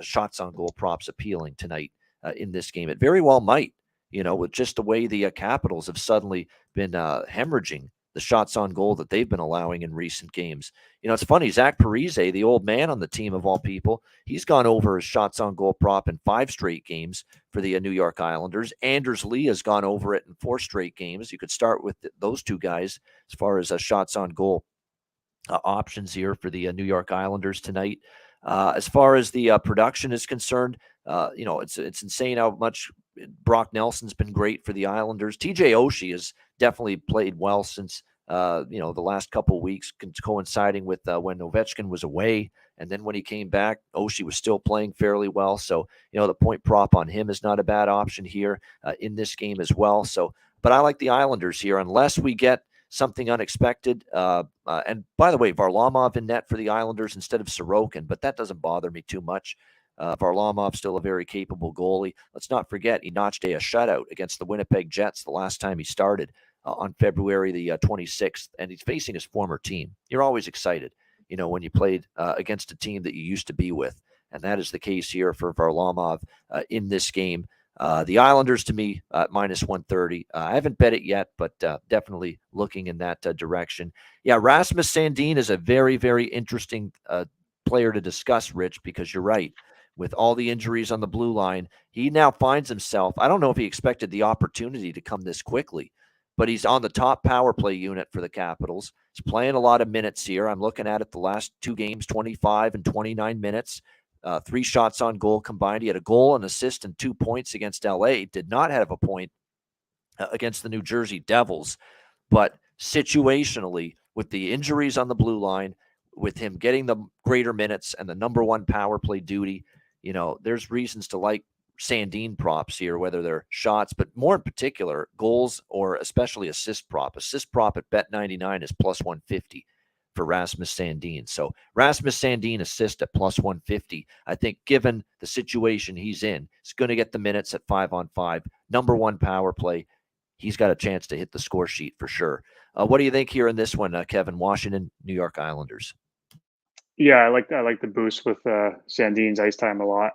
shots on goal props appealing tonight in this game? It very well might, with just the way the Capitals have suddenly been hemorrhaging the shots on goal that they've been allowing in recent games. It's funny, Zach Parise, the old man on the team of all people, he's gone over his shots on goal prop in 5 straight games for the New York Islanders. Anders Lee has gone over it in 4 straight games. You could start with those 2 guys as far as shots on goal options here for the New York Islanders tonight. As far as the production is concerned, it's insane how much Brock Nelson's been great for the Islanders. TJ Oshie has definitely played well since, the last couple of weeks, coinciding with when Ovechkin was away. And then when he came back, Oshie was still playing fairly well. So, the point prop on him is not a bad option here in this game as well. So, but I like the Islanders here, unless we get something unexpected. And by the way, Varlamov in net for the Islanders instead of Sorokin, but that doesn't bother me too much. Varlamov still a very capable goalie. Let's not forget he notched a shutout against the Winnipeg Jets the last time he started on February the 26th, and he's facing his former team. You're always excited, when you played against a team that you used to be with, and that is the case here for Varlamov in this game. The Islanders, to me, minus 130. I haven't bet it yet, but definitely looking in that direction. Yeah, Rasmus Sandin is a very, very interesting player to discuss, Rich, because you're right. With all the injuries on the blue line, he now finds himself, I don't know if he expected the opportunity to come this quickly, but he's on the top power play unit for the Capitals. He's playing a lot of minutes here. I'm looking at it the last 2 games, 25 and 29 minutes. 3 shots on goal combined. He had a goal, an assist, and 2 points against LA. Did not have a point against the New Jersey Devils. But situationally, with the injuries on the blue line, with him getting the greater minutes and the number 1 power play duty, there's reasons to like Sandin props here, whether they're shots, but more in particular, goals or especially assist prop. Assist prop at Bet99 is plus 150 for Rasmus Sandin. So Rasmus Sandin assist at plus 150. I think given the situation he's in, he's going to get the minutes at 5-on-5, number 1 power play. He's got a chance to hit the score sheet for sure. What do you think here in this one, Kevin? Washington, New York Islanders. Yeah, I like the boost with Sandin's ice time a lot.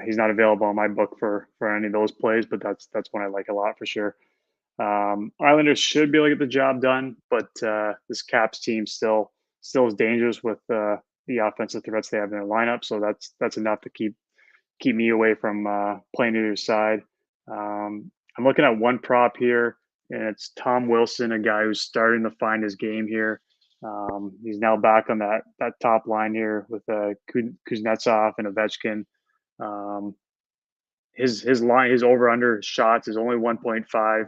He's not available on my book for any of those plays, but that's one I like a lot for sure. Islanders should be able to get the job done, but this Caps team still is dangerous with the offensive threats they have in their lineup. So that's enough to keep me away from playing either side. I'm looking at one prop here, and it's Tom Wilson, a guy who's starting to find his game here. He's now back on that top line here with Kuznetsov and Ovechkin. His over under shots is only 1.5.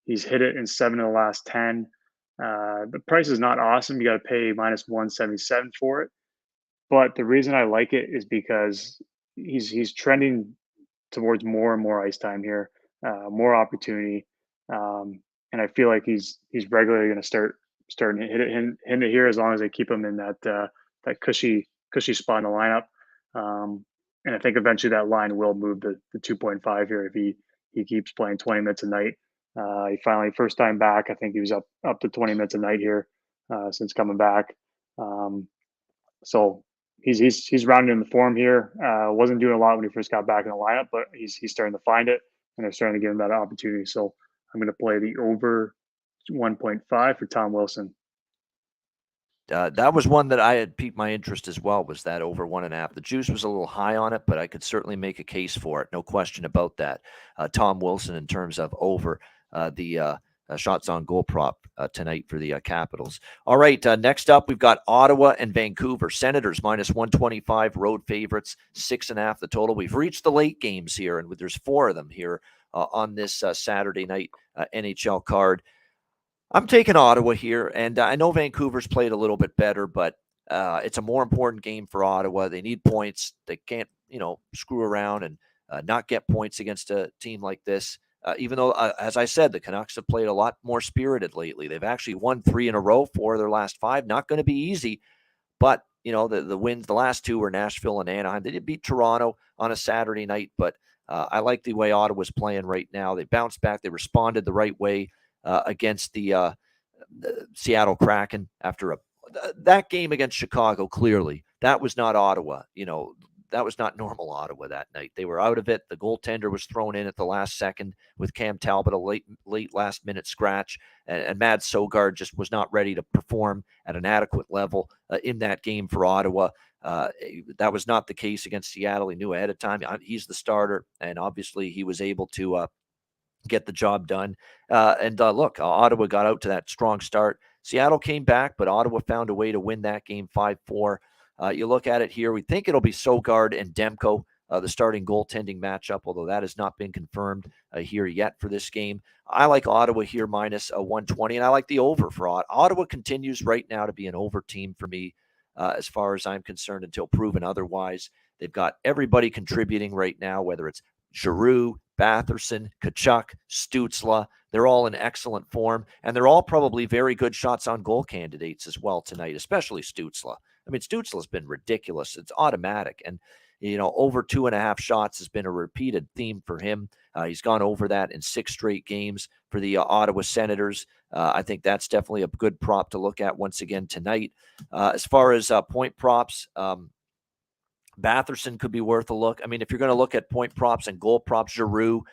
He's hit it in 7 of the last 10. The price is not awesome. You got to pay minus 177 for it. But the reason I like it is because he's trending towards more and more ice time here, more opportunity, and I feel like he's regularly going to starting to hit it here as long as they keep him in that cushy spot in the lineup. And I think eventually that line will move to 2.5 here if he keeps playing 20 minutes a night. He finally, first time back, I think he was up to 20 minutes a night here since coming back. So he's rounding in the form here. Wasn't doing a lot when he first got back in the lineup, but he's starting to find it, and they're starting to give him that opportunity. So I'm going to play the over 1.5 for Tom Wilson. That was one that I had piqued my interest as well, was that over 1.5. The juice was a little high on it, but I could certainly make a case for it. No question about that. Tom Wilson in terms of over the shots on goal prop tonight for the Capitals. All right, next up, we've got Ottawa and Vancouver. Senators minus 125, road favorites, 6.5 the total. We've reached the late games here, and there's 4 of them here on this Saturday night NHL card. I'm taking Ottawa here, and I know Vancouver's played a little bit better, but it's a more important game for Ottawa. They need points. They can't, screw around and not get points against a team like this. Even though, as I said, the Canucks have played a lot more spirited lately. They've actually won 3 in a row, 4 of their last 5. Not going to be easy, but, the wins, the last 2 were Nashville and Anaheim. They did beat Toronto on a Saturday night, but I like the way Ottawa's playing right now. They bounced back. They responded the right way against the Seattle Kraken after that game against Chicago. Clearly, that was not Ottawa. That was not normal Ottawa that night. They were out of it. The goaltender was thrown in at the last second with Cam Talbot, a late last minute scratch, and Mads Søgaard just was not ready to perform at an adequate level in that game for Ottawa. That was not the case against Seattle. He knew ahead of time he's the starter, and obviously he was able to get the job done. Look, Ottawa got out to that strong start. Seattle came back, but Ottawa found a way to win that game 5-4. You look at it here, we think it'll be Søgaard and Demko, the starting goaltending matchup, although that has not been confirmed here yet for this game. I like Ottawa here minus 120, and I like the over for Ottawa. Ottawa continues right now to be an over team for me as far as I'm concerned until proven otherwise. They've got everybody contributing right now, whether it's Giroux, Batherson, Tkachuk, Stützle. They're all in excellent form, and they're all probably very good shots on goal candidates as well tonight, especially Stützle. I mean, Stützle's been ridiculous. It's automatic. And, over 2.5 shots has been a repeated theme for him. He's gone over that in 6 straight games for the Ottawa Senators. I think that's definitely a good prop to look at once again tonight. As far as point props, Batherson could be worth a look. I mean, if you're going to look at point props and goal props, Giroux,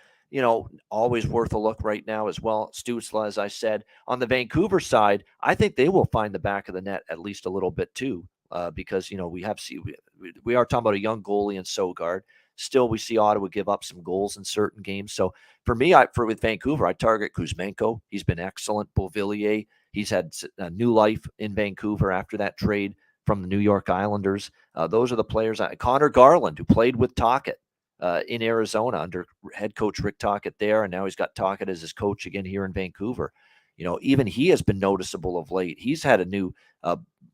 always worth a look right now as well. Stützle, as I said. On the Vancouver side, I think they will find the back of the net at least a little bit too, because, we are talking about a young goalie in Sogard. Still, we see Ottawa give up some goals in certain games. So for me, with Vancouver, I target Kuzmenko. He's been excellent. Beauvillier, he's had a new life in Vancouver after that trade from the New York Islanders. Those are the players. Connor Garland, who played with Tocchet in Arizona under head coach Rick Tocchet there, and now he's got Tocchet as his coach again here in Vancouver. Even he has been noticeable of late. He's had a new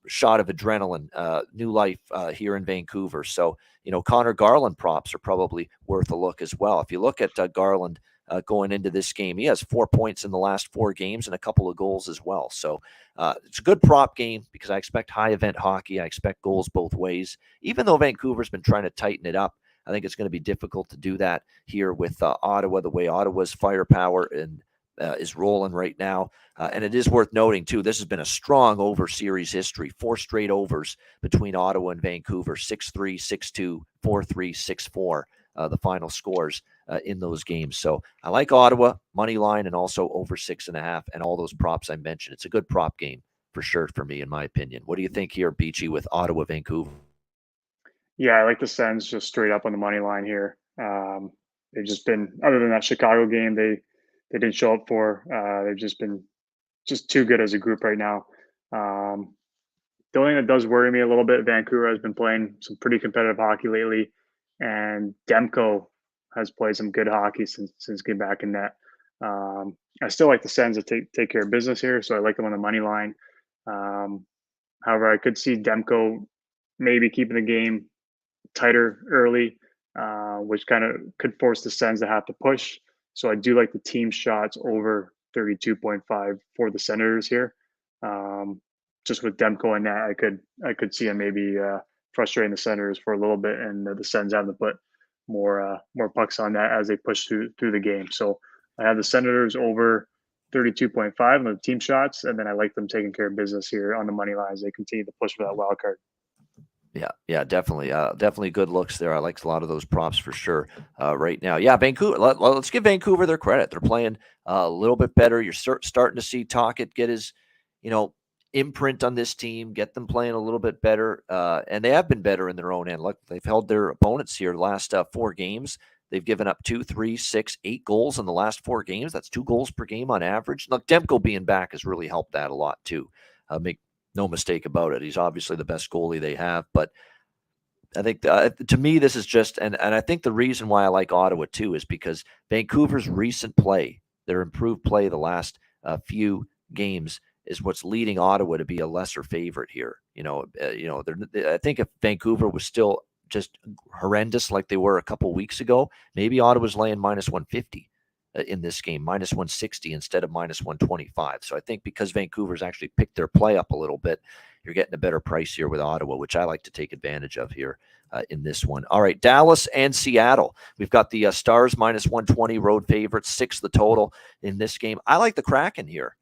shot of adrenaline, new life here in Vancouver. So, Connor Garland props are probably worth a look as well. If you look at Garland going into this game, he has 4 points in the last 4 games and a couple of goals as well. So it's a good prop game because I expect high event hockey. I expect goals both ways. Even though Vancouver's been trying to tighten it up, I think it's going to be difficult to do that here with Ottawa, the way Ottawa's firepower and is rolling right now. And it is worth noting, too, this has been a strong over series history. 4 straight overs between Ottawa and Vancouver, 6-3, 6-2, 4-3, 6-4, the final scores in those games. So I like Ottawa, money line, and also over 6.5, and all those props I mentioned. It's a good prop game for sure for me, in my opinion. What do you think here, Beachy, with Ottawa, Vancouver? Yeah, I like the Sens just straight up on the money line here. They've just been, other than that Chicago game, they didn't show up for. They've just been too good as a group right now. The only thing that does worry me a little bit, Vancouver has been playing some pretty competitive hockey lately, and Demko has played some good hockey since getting back in net. I still like the Sens to take care of business here, so I like them on the money line. However, I could see Demko maybe keeping the game tighter early, which kind of could force the Sens to have to push. So I do like the team shots over 32.5 for the Senators here. Just with Demko and that, I could see him maybe frustrating the Senators for a little bit, and the Sens having to put more pucks on that as they push through the game. So I have the Senators over 32.5 on the team shots, and then I like them taking care of business here on the money lines. They continue to push for that wild card. Yeah, definitely. Definitely good looks there. I like a lot of those props for sure right now. Yeah, Vancouver, let's give Vancouver their credit. They're playing a little bit better. You're starting to see Tocchet get his, imprint on this team, get them playing a little bit better. And they have been better in their own end. Look, they've held their opponents here the last 4 games. They've given up 2, 3, 6, 8 goals in the last 4 games. That's 2 goals per game on average. Look, Demko being back has really helped that a lot too. Make no mistake about it. He's obviously the best goalie they have, but I think to me, this is just, and I think the reason why I like Ottawa too is because Vancouver's recent play, their improved play the last few games is what's leading Ottawa to be a lesser favorite here. I think if Vancouver was still just horrendous like they were a couple weeks ago, maybe Ottawa's laying minus 150 in this game, minus 160 instead of minus 125. So I think because Vancouver's actually picked their play up a little bit, you're getting a better price here with Ottawa, which I like to take advantage of here in this one. All right, Dallas and Seattle. We've got the Stars minus 120 road favorites, 6 the total in this game. I like the Kraken here.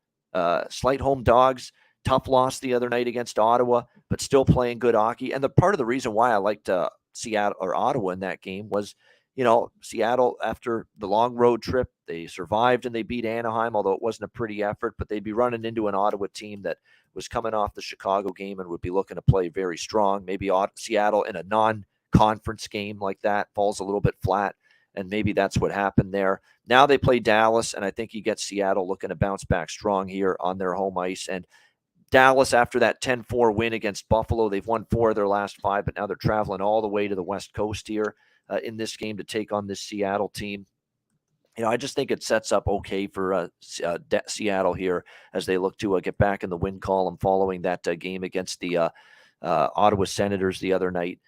Slight home dogs, tough loss the other night against Ottawa, but still playing good hockey. And the part of the reason why I liked Seattle or Ottawa in that game was, Seattle, after the long road trip, they survived and they beat Anaheim, although it wasn't a pretty effort, but they'd be running into an Ottawa team that was coming off the Chicago game and would be looking to play very strong. Maybe Seattle in a non-conference game like that falls a little bit flat, and maybe that's what happened there. Now they play Dallas, and I think you get Seattle looking to bounce back strong here on their home ice. And Dallas, after that 10-4 win against Buffalo, they've won 4 of their last 5, but now they're traveling all the way to the West Coast here in this game to take on this Seattle team. I just think it sets up okay for Seattle here as they look to get back in the win column following that game against the Ottawa Senators the other night.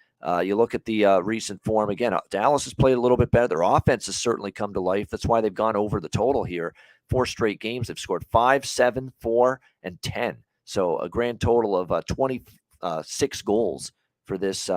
You look at the recent form. Again, Dallas has played a little bit better. Their offense has certainly come to life. That's why they've gone over the total here. 4 straight games. They've scored 5, 7, 4, and 10. So a grand total of 26 goals for this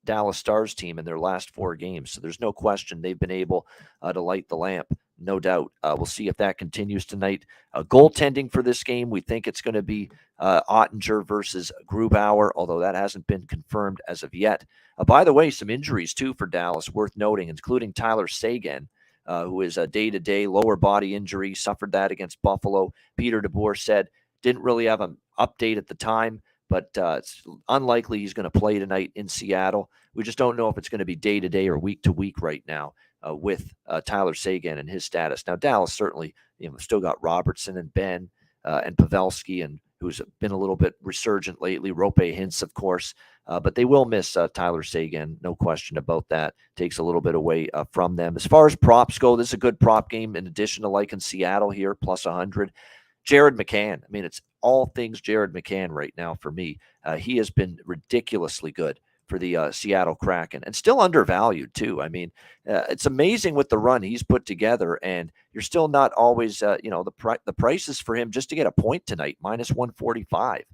Dallas Stars team in their last 4 games. So there's no question they've been able to light the lamp, no doubt. We'll see if that continues tonight. Goaltending for this game, we think it's going to be Ottinger versus Grubauer, although that hasn't been confirmed as of yet. By the way, some injuries too for Dallas worth noting, including Tyler Seguin, who is a day-to-day lower body injury, suffered that against Buffalo. Peter DeBoer said didn't really have an update at the time, but it's unlikely he's going to play tonight in Seattle. We just don't know if it's going to be day-to-day or week-to-week right now with Tyler Seguin and his status. Now, Dallas certainly still got Robertson and Ben and Pavelski, and who's been a little bit resurgent lately. Rope Hintz, of course, but they will miss Tyler Seguin, no question about that. Takes a little bit away from them. As far as props go, this is a good prop game in addition to like in Seattle here, plus 100. Jared McCann. I mean, it's all things Jared McCann right now for me. He has been ridiculously good for the Seattle Kraken, and still undervalued too. I mean, it's amazing with the run he's put together, and you're still not always, the prices for him just to get a point tonight, minus 145,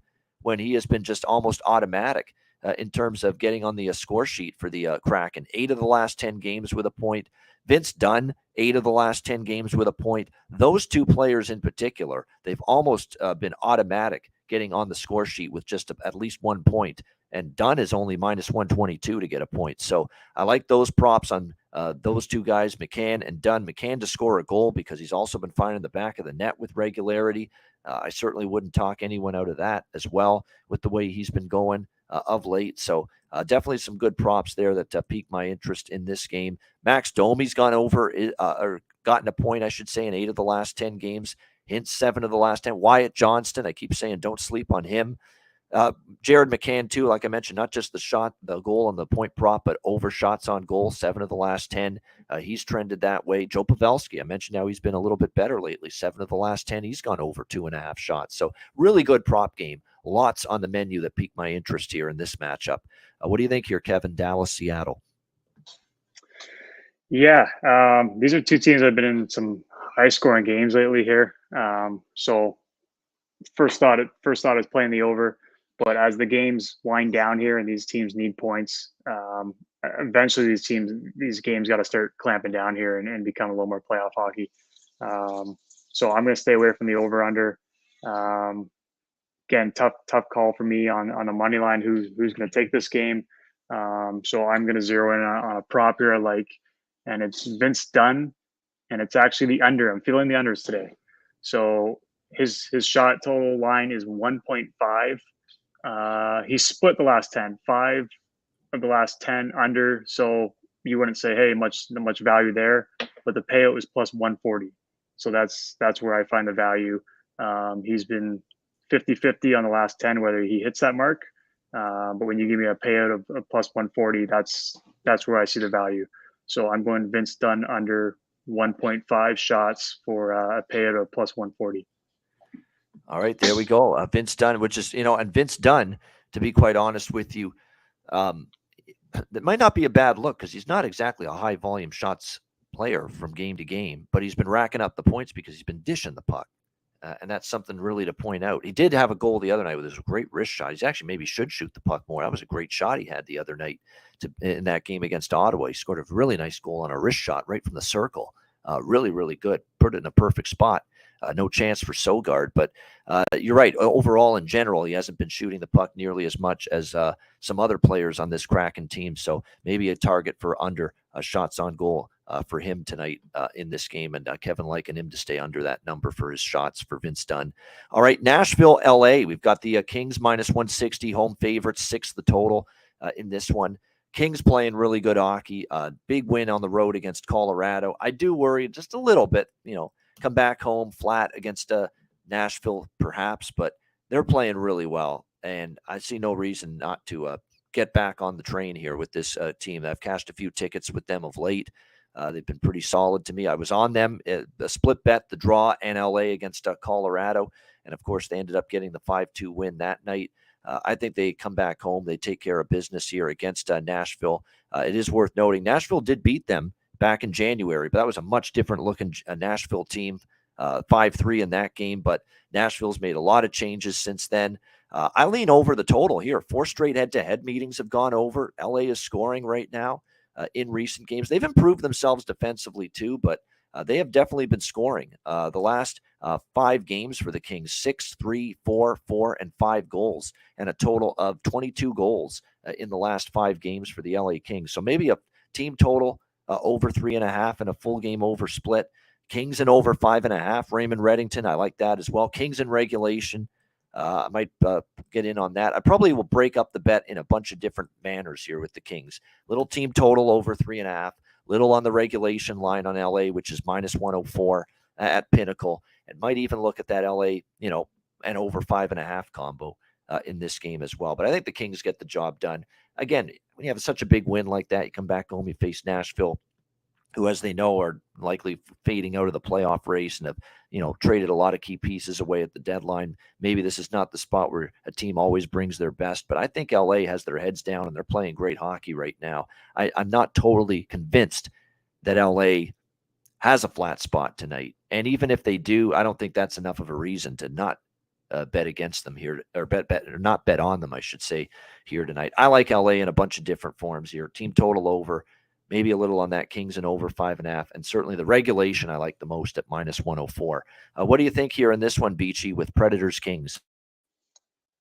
when he has been just almost automatic in terms of getting on the score sheet for the Kraken. 8 of the last 10 games with a point. Vince Dunn, 8 of the last 10 games with a point. Those 2 players in particular, they've almost been automatic getting on the score sheet with just at least 1 point. And Dunn is only minus 122 to get a point. So I like those props on those 2 guys, McCann and Dunn. McCann to score a goal because he's also been finding the back of the net with regularity. I certainly wouldn't talk anyone out of that as well with the way he's been going of late. So definitely some good props there that piqued my interest in this game. Max Domi's gone over or gotten a point, I should say, in 8 of the last 10 games. Hintz 7 of the last 10. Wyatt Johnston, I keep saying don't sleep on him. Jared McCann, too, like I mentioned, not just the goal and the point prop, but over shots on goal, 7 of the last 10. He's trended that way. Joe Pavelski, I mentioned how he's been a little bit better lately. 7 of the last 10, he's gone over 2.5 shots. So really good prop game. Lots on the menu that piqued my interest here in this matchup. What do you think here, Kevin? Dallas, Seattle? Yeah, these are 2 teams that have been in some high-scoring games lately here. So first thought is playing the over. But as the games wind down here and these teams need points, eventually these games got to start clamping down here and become a little more playoff hockey. So I'm going to stay away from the over/under. Again, tough call for me on the money line. Who's going to take this game? So I'm going to zero in on a prop here I like, and it's Vince Dunn, and it's actually the under. I'm feeling the unders today. So his shot total line is 1.5. He's split the last 10, 5 of the last 10 under. So you wouldn't say, hey, much value there, but the payout is plus 140. So that's where I find the value. He's been 50-50 on the last 10, whether he hits that mark. But when you give me a payout of plus 140, that's where I see the value. So I'm going Vince Dunn under 1.5 shots for a payout of plus 140. All right, there we go. Vince Dunn, which is, and Vince Dunn, to be quite honest with you, that might not be a bad look because he's not exactly a high volume shots player from game to game, but he's been racking up the points because he's been dishing the puck. And that's something really to point out. He did have a goal the other night with his great wrist shot. He's actually maybe should shoot the puck more. That was a great shot he had the other night in that game against Ottawa. He scored a really nice goal on a wrist shot right from the circle. Really, really good. Put it in a perfect spot. No chance for Sogard, but you're right. Overall, in general, he hasn't been shooting the puck nearly as much as some other players on this Kraken team. So maybe a target for under shots on goal for him tonight in this game. And Kevin liking him to stay under that number for his shots for Vince Dunn. All right, Nashville, LA. We've got the Kings minus 160, home favorites, 6 the total in this one. Kings playing really good hockey. Big win on the road against Colorado. I do worry just a little bit, come back home flat against Nashville perhaps, but they're playing really well. And I see no reason not to get back on the train here with this team. I've cashed a few tickets with them of late. They've been pretty solid to me. I was on them, the split bet, the draw, and LA against Colorado. And of course, they ended up getting the 5-2 win that night. I think they come back home. They take care of business here against Nashville. It is worth noting, Nashville did beat them back in January, but that was a much different looking Nashville team, 5-3 in that game. But Nashville's made a lot of changes since then. I lean over the total here. 4 straight head-to-head meetings have gone over. LA is scoring right now in recent games. They've improved themselves defensively too, but they have definitely been scoring. The last 5 games for the Kings, 6, 3, 4, 4, and 5 goals, and a total of 22 goals in the last 5 games for the LA Kings. So maybe a team total over 3.5 and a full game over split. Kings and over 5.5. Raymond Reddington, I like that as well. Kings in regulation. I might get in on that. I probably will break up the bet in a bunch of different manners here with the Kings. Little team total over 3.5. Little on the regulation line on LA, which is -104 at Pinnacle. And might even look at that LA, and over 5.5 combo in this game as well. But I think the Kings get the job done. Again, when you have such a big win like that, you come back home, you face Nashville, who, as they know, are likely fading out of the playoff race and have, traded a lot of key pieces away at the deadline. Maybe this is not the spot where a team always brings their best, but I think LA has their heads down and they're playing great hockey right now. I'm not totally convinced that LA has a flat spot tonight. And even if they do, I don't think that's enough of a reason to not bet against them here, or not bet on them, I should say, here tonight. I like LA in a bunch of different forms here. Team total over, maybe a little on that Kings and over 5.5, and certainly the regulation I like the most at -104. What do you think here in this one, Beachy, with Predators Kings?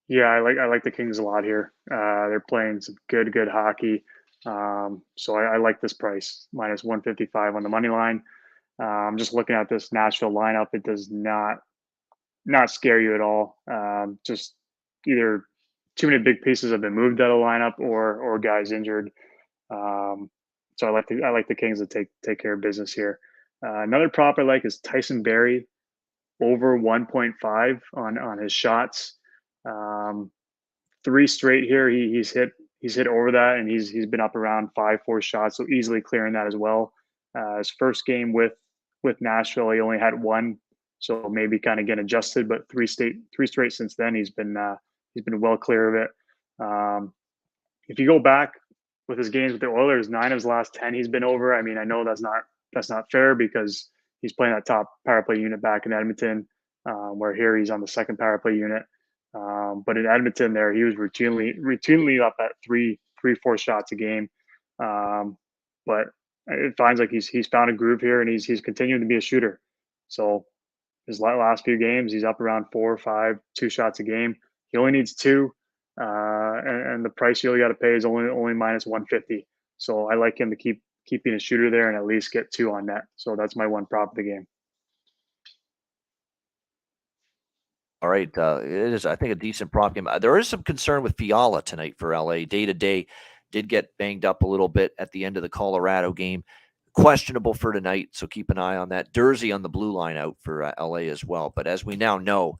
Yeah, I like the Kings a lot here. They're playing some good hockey. So I like this price, -155 on the money line. I'm just looking at this Nashville lineup. It does not scare you at all. Just either too many big pieces have been moved out of the lineup or guys injured. So I like the Kings to take care of business here. Another prop I like is Tyson Barrie over 1.5 on his shots. 3 straight here. He's hit over that, and he's been up around 5-4 shots, so easily clearing that as well. His first game with Nashville, he only had 1, so maybe kind of getting adjusted. But 3 straight since then, he's been well clear of it. If you go back with his games with the Oilers, 9 of his last 10, he's been over. I mean, I know that's not fair because he's playing that top power play unit back in Edmonton, where here he's on the second power play unit. But in Edmonton, there he was routinely up at 3-4 shots a game. But it finds like he's found a groove here, and he's continuing to be a shooter. So his last few games, he's up around 4 or 5, 2 shots a game. He only needs 2. And the price you really got to pay is only -150. So I like him to keep being a shooter there and at least get 2 on net. So that's my one prop of the game. All right. It is, I think, a decent prop game. There is some concern with Fiala tonight for LA. Day-to-day did get banged up a little bit at the end of the Colorado game. Questionable for tonight, so keep an eye on that. Dursey on the blue line out for LA as well. But as we now know,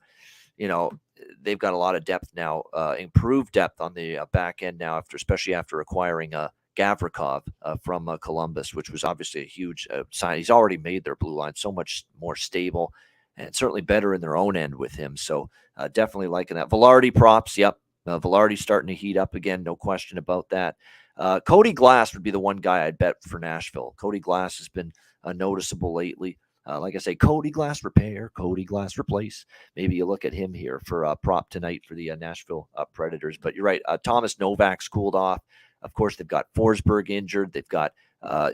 they've got a lot of depth now, improved depth on the back end now, especially after acquiring Gavrikov from Columbus, which was obviously a huge sign. He's already made their blue line so much more stable and certainly better in their own end with him. So definitely liking that. Velarde props, yep. Velarde's starting to heat up again, no question about that. Cody Glass would be the one guy I'd bet for Nashville. Cody Glass has been noticeable lately. Like I say, Cody Glass repair, Cody Glass replace. Maybe you look at him here for a prop tonight for the Nashville Predators. But you're right, Thomas Novak's cooled off. Of course, they've got Forsberg injured. They've got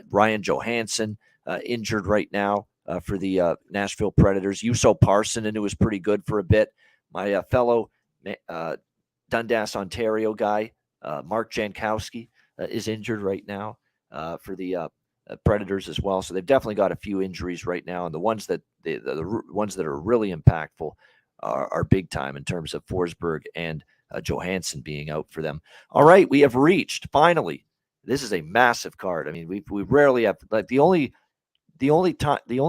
Ryan Johansson injured right now for the Nashville Predators. Juuso Parssinen, who was pretty good for a bit. My fellow Dundas, Ontario guy, Mark Jankowski, is injured right now for the Predators as well. So they've definitely got a few injuries right now, and the ones that the ones that are really impactful are big time in terms of Forsberg and Johansson being out for them. All right, we have reached finally. This is a massive card. I mean, we rarely have, like, the only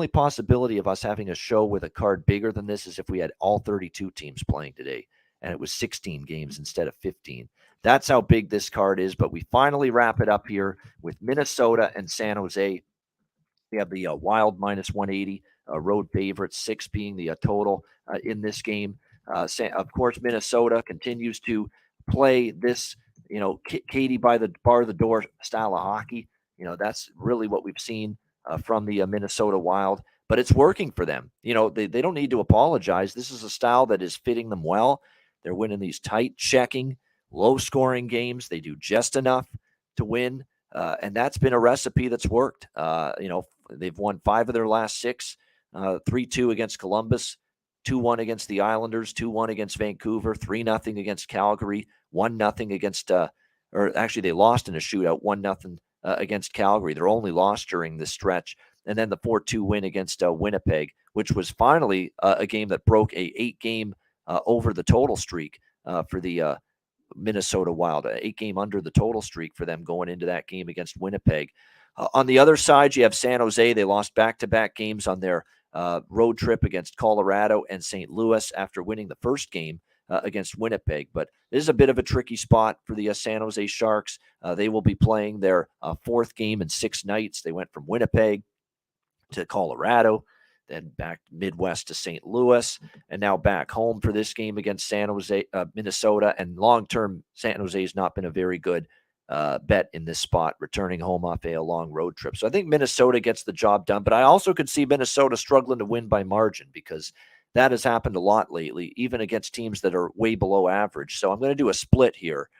possibility of us having a show with a card bigger than this is if we had all 32 teams playing today, and it was 16 games instead of 15. That's how big this card is, but we finally wrap it up here with Minnesota and San Jose. We have the Wild -180, road favorites, 6 being the total in this game. Of course, Minnesota continues to play this, Katie by the bar of the door style of hockey. That's really what we've seen from the Minnesota Wild, but it's working for them. They don't need to apologize. This is a style that is fitting them well. They're winning these tight checking, low-scoring games. They do just enough to win, and that's been a recipe that's worked. They've won 5 of their last 6, 3-2 against Columbus, 2-1 against the Islanders, 2-1 against Vancouver, 3-0 against Calgary, 1-0 against or actually they lost in a shootout, 1-0 against Calgary. Their only loss during this stretch. And then the 4-2 win against Winnipeg, which was finally a game that broke a 8-game over the total streak for the Minnesota Wild, an 8-game under the total streak for them going into that game against Winnipeg. On the other side, you have San Jose. They lost back-to-back games on their road trip against Colorado and St. Louis after winning the first game against Winnipeg. But this is a bit of a tricky spot for the San Jose Sharks. They will be playing their 4th game in 6 nights. They went from Winnipeg to Colorado, then back Midwest to St. Louis, and now back home for this game against San Jose, Minnesota. And long-term, San Jose has not been a very good bet in this spot, returning home off a long road trip. So I think Minnesota gets the job done, but I also could see Minnesota struggling to win by margin because that has happened a lot lately, even against teams that are way below average. So I'm going to do a split here.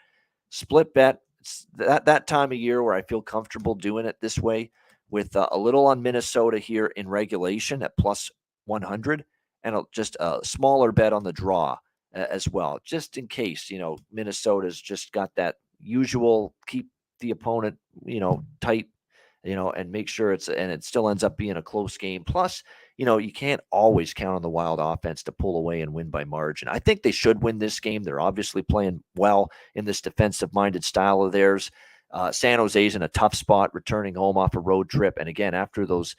Split bet. It's that time of year where I feel comfortable doing it this way, with a little on Minnesota here in regulation at plus 100, and just a smaller bet on the draw as well, just in case, Minnesota's just got that usual keep the opponent, tight, and make sure it still ends up being a close game. Plus, you can't always count on the Wild offense to pull away and win by margin. I think they should win this game. They're obviously playing well in this defensive-minded style of theirs. San Jose's in a tough spot, returning home off a road trip. And again, after those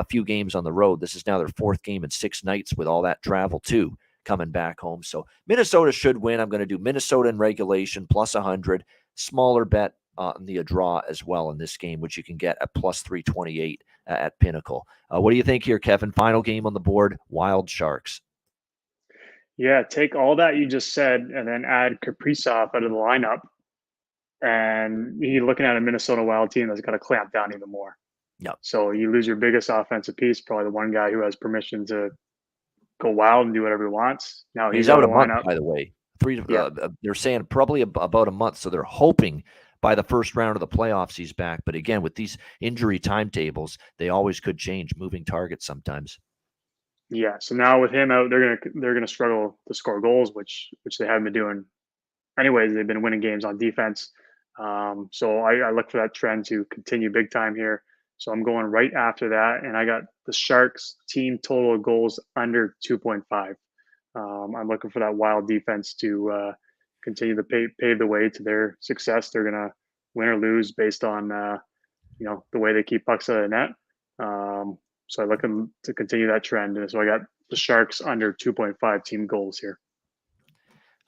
few games on the road, this is now their 4th game in 6 nights with all that travel too, coming back home. So Minnesota should win. I'm going to do Minnesota in regulation plus 100, smaller bet on the draw as well in this game, which you can get at plus 328 at Pinnacle. What do you think here, Kevin? Final game on the board, Wild Sharks. Yeah, take all that you just said and then add Kaprizov out of the lineup. And you're looking at a Minnesota Wild team that's got to clamp down even more. Yep. So you lose your biggest offensive piece, probably the one guy who has permission to go wild and do whatever he wants. Now he's out a month, by the way. They're saying probably about a month. So they're hoping by the first round of the playoffs he's back. But again, with these injury timetables, they always could change, moving targets sometimes. Yeah. So now with him out, they're gonna struggle to score goals, which they haven't been doing. Anyways, they've been winning games on defense. So I look for that trend to continue big time here. So I'm going right after that, and I got the Sharks team total goals under 2.5. I'm looking for that Wild defense to continue to pave the way to their success. They're gonna win or lose based on the way they keep pucks out of the net. So I look them to continue that trend, and so I got the Sharks under 2.5 team goals here.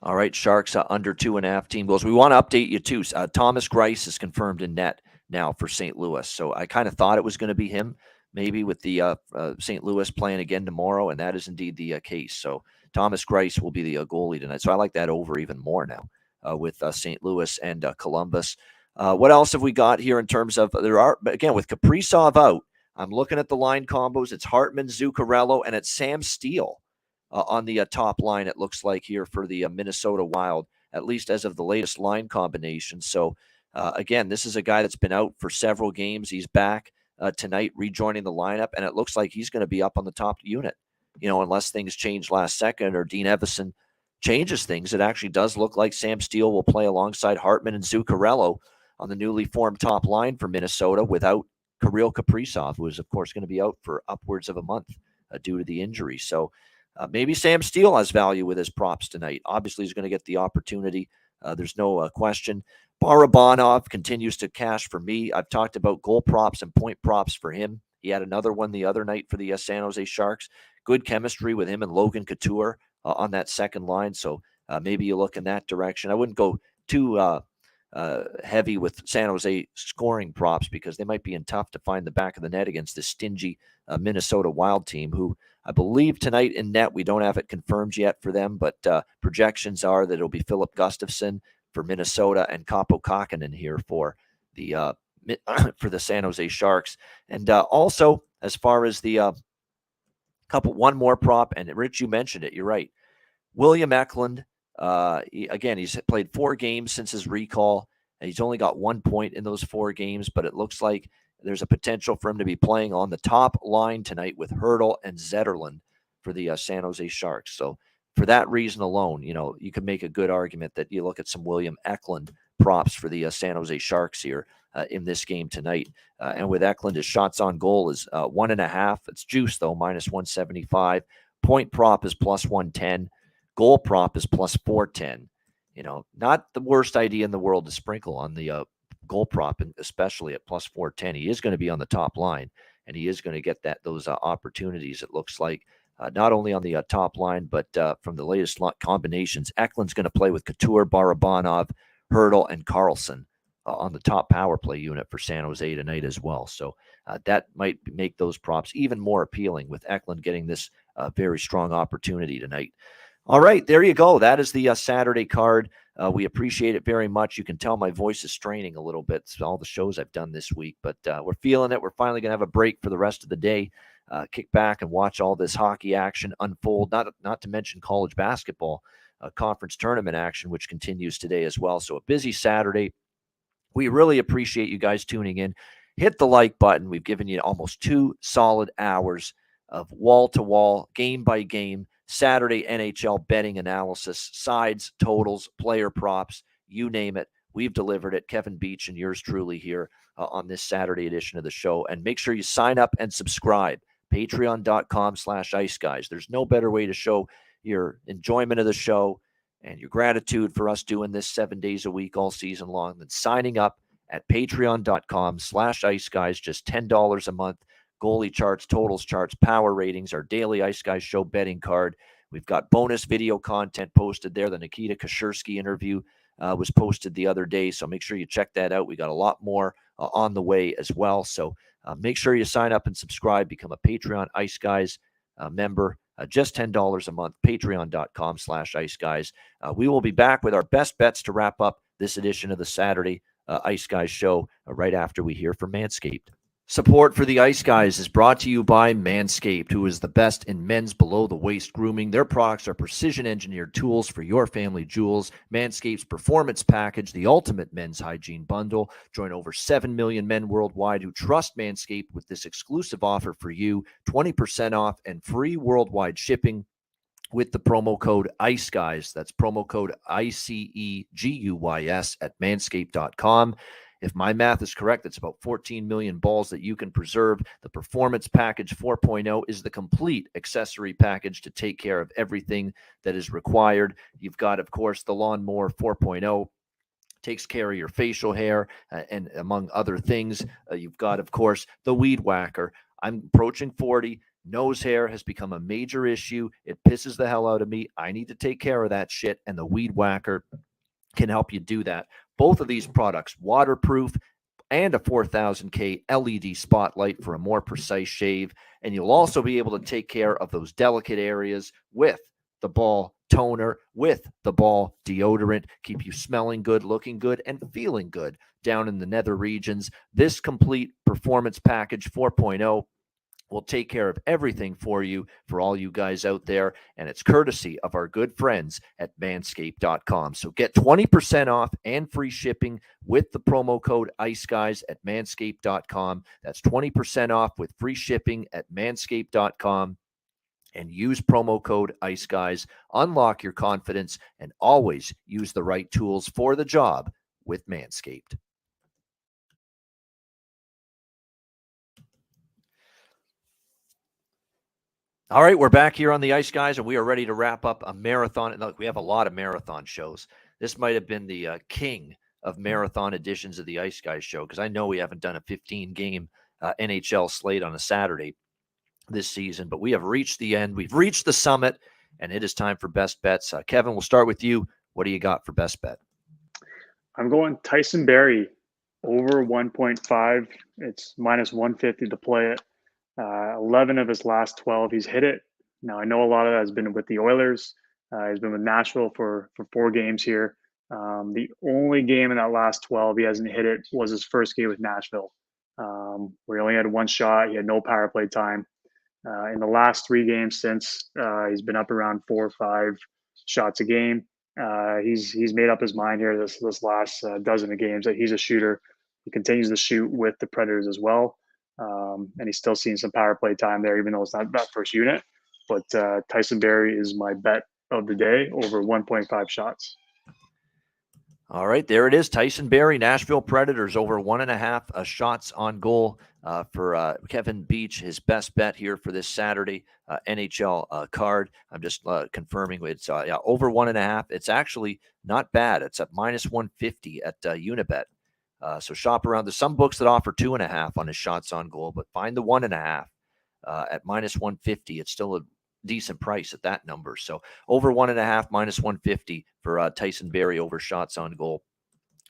All right, Sharks under 2.5 team goals. We want to update you too. Thomas Greiss is confirmed in net now for St. Louis. So I kind of thought it was going to be him, maybe with the St. Louis playing again tomorrow, and that is indeed the case. So Thomas Greiss will be the goalie tonight. So I like that over even more now with St. Louis and Columbus. What else have we got here in terms of again, with Kaprizov out, I'm looking at the line combos. It's Hartman, Zuccarello, and it's Sam Steele. On the top line, it looks like here for the Minnesota Wild, at least as of the latest line combination. So, again, this is a guy that's been out for several games. He's back tonight, rejoining the lineup, and it looks like he's going to be up on the top unit. Unless things change last second or Dean Evison changes things, it actually does look like Sam Steele will play alongside Hartman and Zuccarello on the newly formed top line for Minnesota without Kirill Kaprizov, who is, of course, going to be out for upwards of a month due to the injury. So, maybe Sam Steele has value with his props tonight. Obviously, he's going to get the opportunity. There's no question. Barabanov continues to cash for me. I've talked about goal props and point props for him. He had another one the other night for the San Jose Sharks. Good chemistry with him and Logan Couture on that second line. So maybe you look in that direction. I wouldn't go too heavy with San Jose scoring props because they might be in tough to find the back of the net against this stingy Minnesota Wild team, who I believe tonight in net, we don't have it confirmed yet for them, but projections are that it'll be Philip Gustafsson for Minnesota and Kaapo Kähkönen here for the San Jose Sharks. And also, as far as the one more prop, and Rich, you mentioned it, you're right. William Eklund Again, he's played 4 games since his recall, and he's only got 1 point in those 4 games, but it looks like there's a potential for him to be playing on the top line tonight with Hurdle and Zetterlund for the San Jose Sharks. So for that reason alone, you can make a good argument that you look at some William Eklund props for the San Jose Sharks here in this game tonight. And with Eklund, his shots on goal is 1.5. It's juice, though, minus 175. Point prop is plus 110. Goal prop is plus 410. Not the worst idea in the world to sprinkle on the goal prop, and especially at plus 410. He is going to be on the top line, and he is going to get those opportunities, it looks like, not only on the top line, but from the latest combinations. Eklund's going to play with Couture, Barabanov, Hurdle, and Carlson on the top power play unit for San Jose tonight as well. So that might make those props even more appealing, with Eklund getting this very strong opportunity tonight. All right, there you go. That is the Saturday card. We appreciate it very much. You can tell my voice is straining a little bit. It's all the shows I've done this week, but we're feeling it. We're finally going to have a break for the rest of the day. Kick back and watch all this hockey action unfold, not to mention college basketball conference tournament action, which continues today as well. So a busy Saturday. We really appreciate you guys tuning in. Hit the like button. We've given you almost 2 solid hours of wall-to-wall, game-by-game, Saturday NHL betting analysis, sides, totals, player props, you name it. We've delivered it. Kevin Beach and yours truly here on this Saturday edition of the show. And make sure you sign up and subscribe. Patreon.com/Ice Guys. There's no better way to show your enjoyment of the show and your gratitude for us doing this 7 days a week all season long than signing up at patreon.com/Ice Guys. Just $10 a month. Goalie charts, totals charts, power ratings, our daily Ice Guys show betting card. We've got bonus video content posted there. The Nikita Kashersky interview was posted the other day, so make sure you check that out. We got a lot more on the way as well. So make sure you sign up and subscribe, become a Patreon Ice Guys member. Just $10 a month, patreon.com/Ice Guys. We will be back with our best bets to wrap up this edition of the Saturday Ice Guys show right after we hear from Manscaped. Support for the Ice Guys is brought to you by Manscaped, who is the best in men's below-the-waist grooming. Their products are precision-engineered tools for your family jewels. Manscaped's Performance Package, the ultimate men's hygiene bundle. Join over 7 million men worldwide who trust Manscaped with this exclusive offer for you, 20% off and free worldwide shipping with the promo code ICEGUYS. That's promo code ICEGUYS at manscaped.com. If my math is correct, it's about 14 million balls that you can preserve. The Performance Package 4.0 is the complete accessory package to take care of everything that is required. You've got, of course, the Lawnmower 4.0. Takes care of your facial hair and among other things. You've got, of course, the Weed Whacker. I'm approaching 40. Nose hair has become a major issue. It pisses the hell out of me. I need to take care of that shit, and the Weed Whacker can help you do that. Both of these products, waterproof and a 4000K LED spotlight for a more precise shave. And you'll also be able to take care of those delicate areas with the ball toner, with the ball deodorant, keep you smelling good, looking good, and feeling good down in the nether regions. This complete Performance Package 4.0 will take care of everything for you, for all you guys out there, and it's courtesy of our good friends at manscaped.com. So get 20% off and free shipping with the promo code ICEGUYS at manscaped.com. That's 20% off with free shipping at manscaped.com. And use promo code ICEGUYS. Unlock your confidence and always use the right tools for the job with Manscaped. All right, we're back here on the Ice Guys, and we are ready to wrap up a marathon. Look, we have a lot of marathon shows. This might have been the king of marathon editions of the Ice Guys show, because I know we haven't done a 15-game NHL slate on a Saturday this season, but we have reached the end. We've reached the summit, and it is time for best bets. Kevin, we'll start with you. What do you got for best bet? I'm going Tyson Barrie over 1.5. It's minus 150 to play it. 11 of his last 12, he's hit it. Now, I know a lot of that has been with the Oilers. He's been with Nashville for 4 games here. The only game in that last 12 he hasn't hit it was his first game with Nashville, where he only had 1 shot. He had no power play time. In the last 3 games since, he's been up around 4 or 5 shots a game. He's made up his mind here this last dozen of games that he's a shooter. He continues to shoot with the Predators as well, and he's still seeing some power play time there, even though it's not that first unit. But Tyson Barrie is my bet of the day, over 1.5 shots. All right, there it is. Tyson Barrie, Nashville Predators, over 1.5 shots on goal for Kevin Beach, his best bet here for this Saturday NHL card. I'm just confirming it's over 1.5. It's actually not bad. It's at -150 at Unibet. So shop around. There's some books that offer 2.5 on his shots on goal, but find the 1.5 at -150. It's still a decent price at that number. So over 1.5, -150 for Tyson Barrie over shots on goal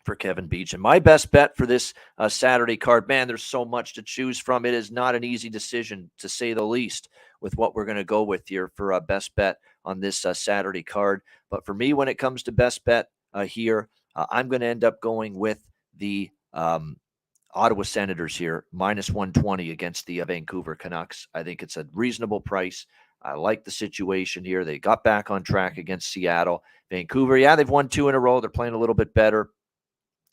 for Kevin Beach. And my best bet for this Saturday card, man, there's so much to choose from. It is not an easy decision, to say the least, with what we're going to go with here for best bet on this Saturday card. But for me, when it comes to best bet here, I'm going to end up going with the Ottawa Senators here, -120 against the Vancouver Canucks. I think it's a reasonable price. I like the situation here. They got back on track against Seattle. Vancouver, yeah, they've won 2 in a row. They're playing a little bit better,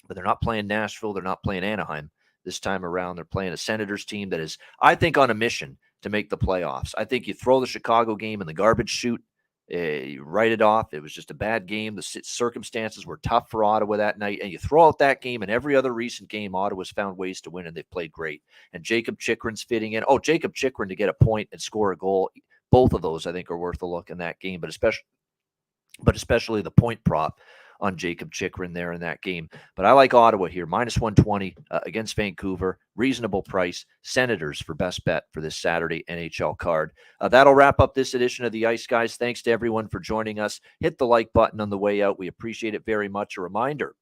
but they're not playing Nashville. They're not playing Anaheim this time around. They're playing a Senators team that is, I think, on a mission to make the playoffs. I think you throw the Chicago game in the garbage chute, you write it off. It was just a bad game. The circumstances were tough for Ottawa that night, and you throw out that game, and every other recent game, Ottawa's found ways to win, and they've played great. And Jacob Chikrin's fitting in. Oh, Jacob Chikrin to get a point and score a goal. Both of those, I think, are worth a look in that game, but especially the point prop on Jacob Chikrin there in that game. But I like Ottawa here, -120 against Vancouver. Reasonable price. Senators for best bet for this Saturday NHL card. That'll wrap up this edition of the Ice Guys. Thanks to everyone for joining us. Hit the like button on the way out. We appreciate it very much. A reminder,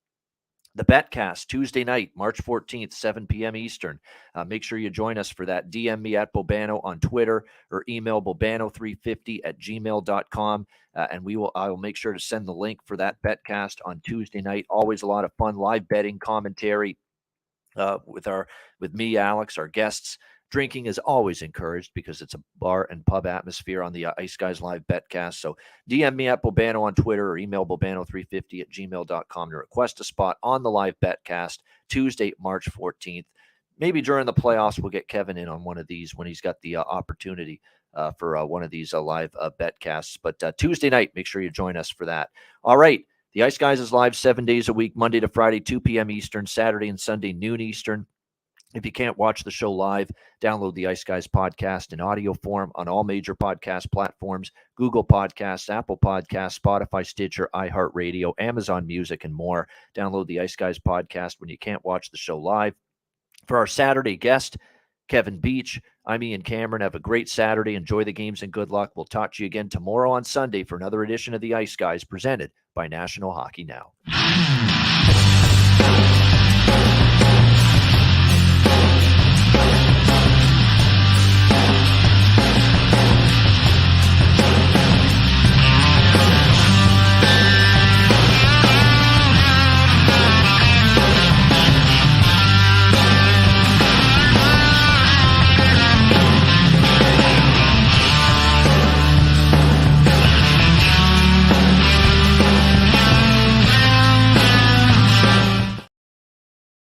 the Betcast, Tuesday night, March 14th, 7 p.m. Eastern. Make sure you join us for that. DM me at Bobano on Twitter or email bobano350@gmail.com. And I will make sure to send the link for that Betcast on Tuesday night. Always a lot of fun, live betting commentary with me, Alex, our guests. Drinking is always encouraged because it's a bar and pub atmosphere on the Ice Guys Live Betcast. So DM me at Bobano on Twitter or email bobano350@gmail.com to request a spot on the Live Betcast Tuesday, March 14th. Maybe during the playoffs, we'll get Kevin in on one of these when he's got the opportunity for one of these live Betcasts. But Tuesday night, make sure you join us for that. All right. The Ice Guys is live 7 days a week, Monday to Friday, 2 p.m. Eastern, Saturday and Sunday, noon Eastern. If you can't watch the show live, download the Ice Guys podcast in audio form on all major podcast platforms: Google Podcasts, Apple Podcasts, Spotify, Stitcher, iHeartRadio, Amazon Music, and more. Download the Ice Guys podcast when you can't watch the show live. For our Saturday guest, Kevin Beach, I'm Ian Cameron. Have a great Saturday. Enjoy the games and good luck. We'll talk to you again tomorrow on Sunday for another edition of the Ice Guys presented by National Hockey Now.